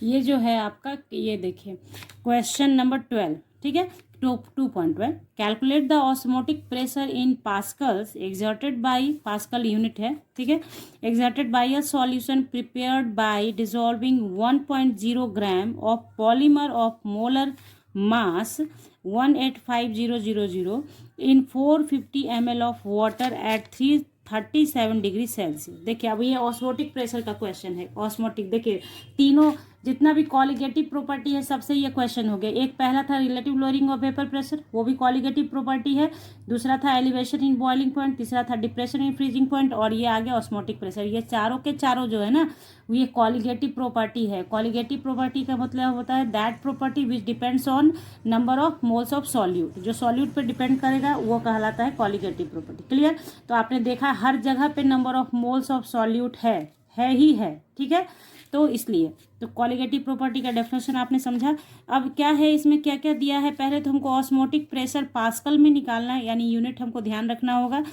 ये जो है आपका, ये देखिए क्वेश्चन नंबर 12। ठीक है, 2.12, calculate the osmotic pressure in pascals exerted by, pascal unit है। ठीक है, exerted by a solution prepared by dissolving 1.0 gram of polymer of molar mass 185000 in 450 ml of water at 337 degree Celsius. देखिए अब ये osmotic pressure का question है। Osmotic देखिए, तीनों जितना भी कॉलिगेटिव प्रॉपर्टी है सबसे ये क्वेश्चन हो गया। एक पहला था relative lowering of vapour pressure, वो भी कॉलिगेटिव प्रॉपर्टी है। दूसरा था एलिवेशन इन बॉइलिंग पॉइंट, तीसरा था डिप्रेशन इन फ्रीजिंग पॉइंट, और ये आ गया ऑस्मोटिक प्रेशर। ये चारों के चारों जो है ना, ये कॉलिगेटिव प्रॉपर्टी है। कॉलिगेटिव प्रॉपर्टी का मतलब होता है that property which depends on number of moles of solute. जो सॉल्यूट पे डिपेंड करेगा वो कहलाता है कॉलिगेटिव प्रॉपर्टी। क्लियर, तो आपने देखा हर जगह पे number of moles of solute है ही है। ठीक है, तो इसलिए तो कॉलिगेटिव प्रॉपर्टी का डेफिनेशन आपने समझा। अब क्या है इसमें, क्या क्या दिया है, पहले तो हमको ऑस्मोटिक प्रेशर पास्कल में निकालना है, यानी यूनिट हमको ध्यान रखना होगा।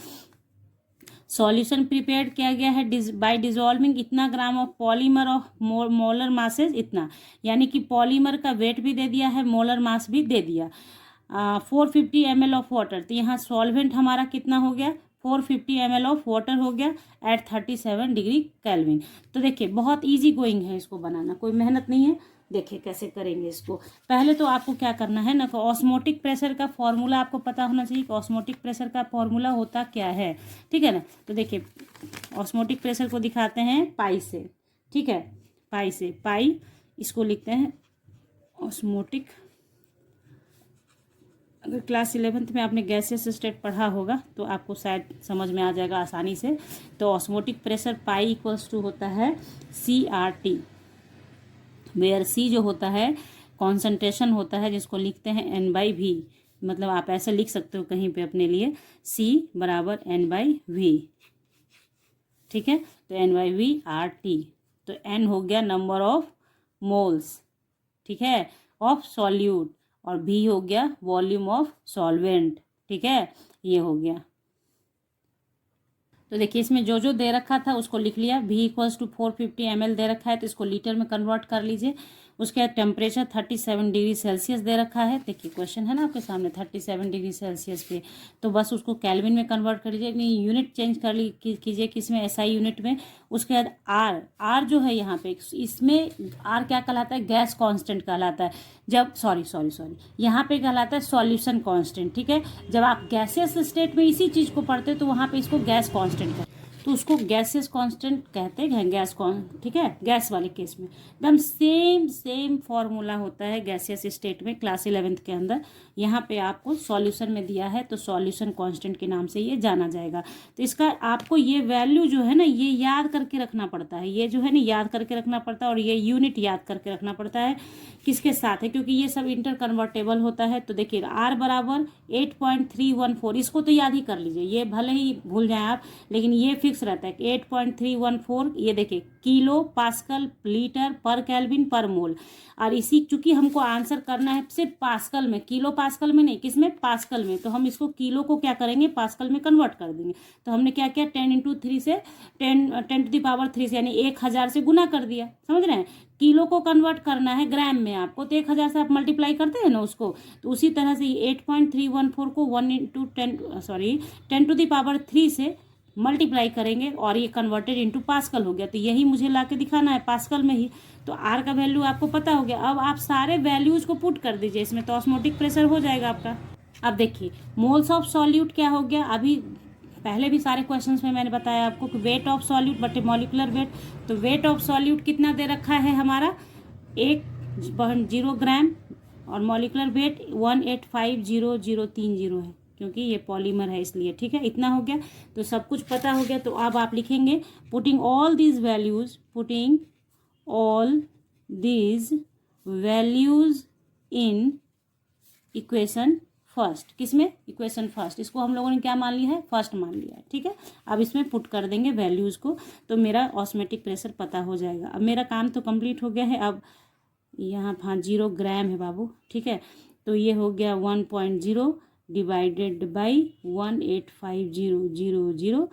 सॉल्यूशन प्रिपेयर किया गया है बाय डिजॉल्विंग इतना ग्राम of polymer of molar masses, इतना, यानी कि पॉलीमर का वेट भी दे दिया है, मोलर मास भी दे दिया। 450 ml ऑफ वाटर, तो यहाँ सॉल्वेंट हमारा कितना हो गया, 450 ml ऑफ वाटर हो गया एट 37 डिग्री केल्विन। तो देखिए बहुत इजी गोइंग है इसको बनाना, कोई मेहनत नहीं है। देखिए कैसे करेंगे इसको। पहले तो आपको क्या करना है ना, ऑस्मोटिक प्रेशर का फॉर्मूला आपको पता होना चाहिए कि ऑस्मोटिक प्रेशर का फॉर्मूला होता क्या है। ठीक है ना, तो देखिए ऑस्मोटिक प्रेशर को दिखाते हैं पाई से। ठीक है, पाई से, पाई इसको लिखते हैं ऑस्मोटिक अगर क्लास 11th में आपने गैसियस स्टेट पढ़ा होगा तो आपको शायद समझ में आ जाएगा आसानी से। तो osmotic pressure pi equals to होता है CRT, वेयर C जो होता है कॉन्सेंट्रेशन होता है, जिसको लिखते हैं N/V। मतलब आप ऐसे लिख सकते हो कहीं पे अपने लिए, C बराबर N/V, ठीक है। तो N/V RT, तो N हो गया नंबर ऑफ मोल्स, ठीक है, ऑफ सॉल्यूट, और V हो गया वॉल्यूम ऑफ सॉल्वेंट, ठीक है, ये हो गया। तो देखिए इसमें जो जो दे रखा था उसको लिख लिया। V इक्वल्स टू 450 ml दे रखा है तो इसको लीटर में कन्वर्ट कर लीजिए। उसके बाद टेम्परेचर 37 डिग्री सेल्सियस दे रखा है। देखिए क्वेश्चन है ना आपके सामने 37 डिग्री सेल्सियस पे, तो बस उसको केल्विन में कन्वर्ट कर लीजिए, यूनिट चेंज कर कीजिए किसमें, SI यूनिट में। उसके बाद R जो है यहाँ पे, इसमें R क्या कहलाता है, गैस कांस्टेंट कहलाता है। जब सॉरी यहाँ पे कहलाता है सॉल्यूशन कांस्टेंट, ठीक है। जब आप गैसियस स्टेट में इसी चीज़ को पढ़ते हो तो वहाँ पे इसको गैस कांस्टेंट कहते हैं, तो उसको गैसियस कांस्टेंट कहते हैं, ठीक है। गैस वाले केस में एकदम सेम फॉर्मूला होता है गैसियस स्टेट में क्लास 11th के अंदर। यहाँ पे आपको सॉल्यूशन में दिया है तो सॉल्यूशन कांस्टेंट के नाम से ये जाना जाएगा। तो इसका आपको ये वैल्यू जो है ना ये याद करके रखना पड़ता है, ये जो है ना याद करके रखना पड़ता है, और ये यूनिट याद करके रखना पड़ता है। किसके साथ है, क्योंकि ये सब इंटर कन्वर्टेबल होता है। तो देखिए R बराबर 8.314, इसको तो याद ही कर लीजिए, ये भले ही भूल जाएं आप, लेकिन ये फिक्स रहता है कि 8.314, ये देखिए किलो पास्कल लीटर पर केल्विन पर मोल। और इसी चूंकि हमको आंसर करना है सिर्फ पास्कल में, किलो पास्कल में नहीं, किसमें, पास्कल में, तो हम इसको किलो को क्या करेंगे, पास्कल में कन्वर्ट कर देंगे। तो हमने क्या किया, 10 × 3 से 10⁻³ से यानी 1000 से गुना कर दिया, समझ रहे हैं। किलो को कन्वर्ट करना है ग्राम में आपको, तो 1000 से आप मल्टीप्लाई करते हैं ना उसको, तो उसी तरह से 8.314 को 10⁻³ से मल्टीप्लाई करेंगे और ये कन्वर्टेड इनटू पास्कल हो गया। तो यही मुझे ला के दिखाना है पास्कल में ही। तो R का वैल्यू आपको पता हो गया। अब आप सारे वैल्यूज को पुट कर दीजिए इसमें, तो ऑस्मोटिक प्रेशर हो जाएगा आपका। अब देखिए मोल्स ऑफ सॉल्यूट क्या हो गया, अभी पहले भी सारे क्वेश्चंस में मैंने बताया आपको कि वेट ऑफ सॉल्यूट बटे मॉलिकुलर वेट। तो वेट ऑफ सॉल्यूट कितना दे रखा है हमारा, 1.0 ग्राम, और मॉलिकुलर वेट 1850030 है, क्योंकि ये पॉलीमर है इसलिए, ठीक है। इतना हो गया, तो सब कुछ पता हो गया। तो अब आप लिखेंगे putting all these values in equation first. किसमें, इक्वेशन फर्स्ट, इसको हम लोगों ने क्या मान लिया है, फर्स्ट मान लिया है, ठीक है। अब इसमें पुट कर देंगे वैल्यूज़ को, तो मेरा ऑस्मेटिक प्रेशर पता हो जाएगा। अब मेरा काम तो कंप्लीट हो गया है। अब यहाँ 0 ग्राम है बाबू, ठीक है। तो ये हो गया 1.0 डिवाइडेड बाई 18500,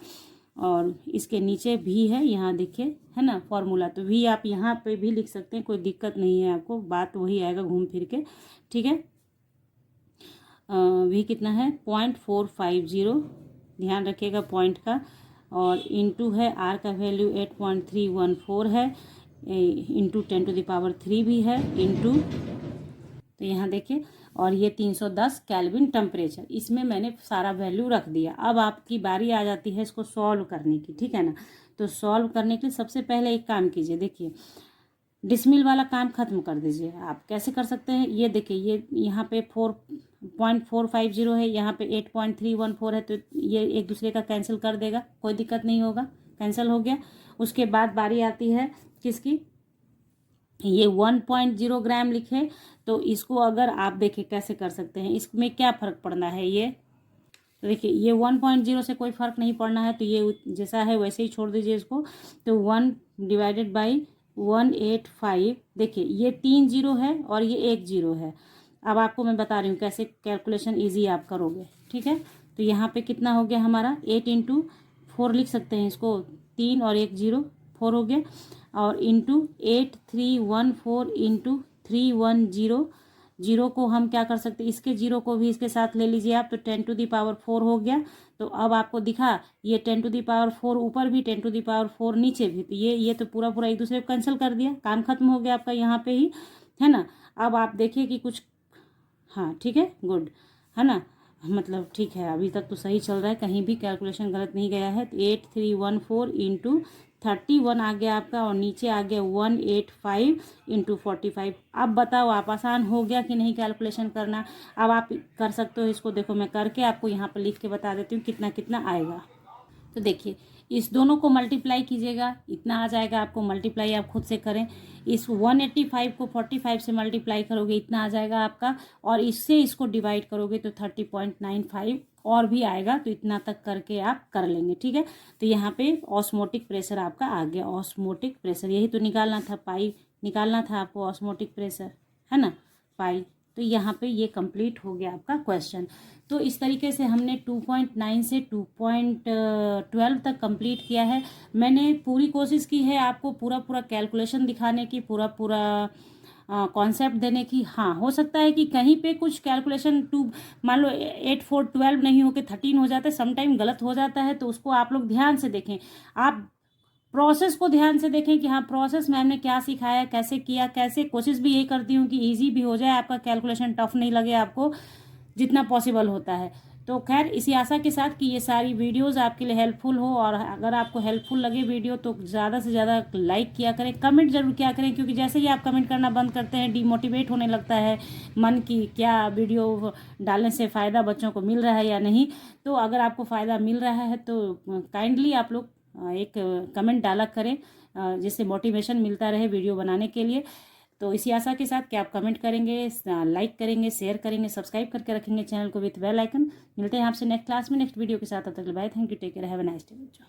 और इसके नीचे भी है, यहाँ देखिए है ना फॉर्मूला, तो भी आप यहाँ पे भी लिख सकते हैं, कोई दिक्कत नहीं है आपको, बात वही आएगा घूम फिर के, ठीक है। भी कितना है 0.450, ध्यान रखिएगा पॉइंट का, और इनटू है R का वैल्यू 8.314 है, इंटू 10⁻³ भी है, इंटू, तो यहाँ देखिए, और ये 310 केल्विन टेम्परेचर, इसमें मैंने सारा वैल्यू रख दिया। अब आपकी बारी आ जाती है इसको सॉल्व करने की, ठीक है ना। तो सॉल्व करने के लिए सबसे पहले एक काम कीजिए, देखिए डिसमिल वाला काम खत्म कर दीजिए। आप कैसे कर सकते हैं, ये देखिए, ये यहाँ पे 4.450 है, यहाँ पे 8.314 है, तो ये एक दूसरे का कैंसिल कर देगा, कोई दिक्कत नहीं होगा, कैंसिल हो गया। उसके बाद बारी आती है किसकी, ये 1.0 ग्राम लिखे, तो इसको अगर आप देखें कैसे कर सकते हैं, इसमें क्या फ़र्क पड़ना है, ये तो देखिए ये 1.0 से कोई फ़र्क नहीं पड़ना है, तो ये जैसा है वैसे ही छोड़ दीजिए इसको। तो 1 डिवाइडेड बाई 185, देखिए ये 3 0 है और ये 1 0 है। अब आपको मैं बता रही हूँ कैसे कैलकुलेशन इजी आप करोगे, ठीक है। तो यहाँ पे कितना हो गया हमारा, 8 × 4 लिख सकते हैं इसको, 3 और 1 0, 4 हो गया, और इंटू 8314 इंटू 310, जीरो को हम क्या कर सकते हैं, इसके जीरो को भी इसके साथ ले लीजिए आप, तो 10⁻4 हो गया। तो अब आपको दिखा ये 10⁻4 ऊपर भी 10⁻4 नीचे भी, तो ये तो पूरा पूरा एक दूसरे को कैंसिल कर दिया, काम खत्म हो गया आपका यहाँ पे ही, है ना। अब आप देखिए कि कुछ, हाँ ठीक है, गुड है ना, मतलब ठीक है, अभी तक तो सही चल रहा है, कहीं भी कैलकुलेशन गलत नहीं गया है। तो 8314 इंटू 31 आ गया आपका और नीचे आ गया 185 इंटू 45। अब बताओ आप, आसान हो गया कि नहीं कैलकुलेशन करना? अब आप कर सकते हो इसको। देखो मैं करके आपको यहाँ पर लिख के बता देती हूँ कितना कितना आएगा। तो देखिए इस दोनों को मल्टीप्लाई कीजिएगा, इतना आ जाएगा आपको। मल्टीप्लाई आप खुद से करें। इस 185 को 45 से मल्टीप्लाई करोगे, इतना आ जाएगा आपका। और इससे इसको डिवाइड करोगे तो 30.95 और भी आएगा। तो इतना तक करके आप कर लेंगे, ठीक है। तो यहाँ पे ऑस्मोटिक प्रेशर आपका आ गया। ऑस्मोटिक प्रेशर यही तो निकालना था, पाई निकालना था आपको, ऑस्मोटिक प्रेशर है ना, पाई। तो यहाँ पे ये कंप्लीट हो गया आपका क्वेश्चन। तो इस तरीके से हमने 2.9 से 2.12 तक कंप्लीट किया है। मैंने पूरी कोशिश की है आपको पूरा पूरा कैलकुलेशन दिखाने की, पूरा पूरा कॉन्सेप्ट देने की। हाँ, हो सकता है कि कहीं पे कुछ कैलकुलेशन मान लो 8 4 12 नहीं होके 13 हो जाता है, समटाइम गलत हो जाता है। तो उसको आप लोग ध्यान से देखें, आप प्रोसेस को ध्यान से देखें कि हाँ प्रोसेस मैम ने क्या सिखाया, कैसे किया, कैसे। कोशिश भी यही करती हूँ कि इजी भी हो जाए आपका कैलकुलेशन, टफ नहीं लगे आपको, जितना पॉसिबल होता है। तो खैर इसी आशा के साथ कि ये सारी वीडियोस आपके लिए हेल्पफुल हो, और अगर आपको हेल्पफुल लगे वीडियो तो ज़्यादा से ज़्यादा लाइक किया करें, कमेंट जरूर किया करें, क्योंकि जैसे ही आप कमेंट करना बंद करते हैं डिमोटिवेट होने लगता है मन की क्या वीडियो डालने से फ़ायदा बच्चों को मिल रहा है या नहीं। तो अगर आपको फ़ायदा मिल रहा है तो काइंडली आप लोग एक कमेंट डाला करें, जिससे मोटिवेशन मिलता रहे वीडियो बनाने के लिए। तो इसी आशा के साथ कि आप कमेंट करेंगे, लाइक करेंगे, शेयर करेंगे, सब्सक्राइब करके रखेंगे चैनल को विथ बेल आइकन। मिलते हैं आपसे नेक्स्ट क्लास में नेक्स्ट वीडियो के साथ। तब तक bye, thank you, take care, have a nice day बच्चों।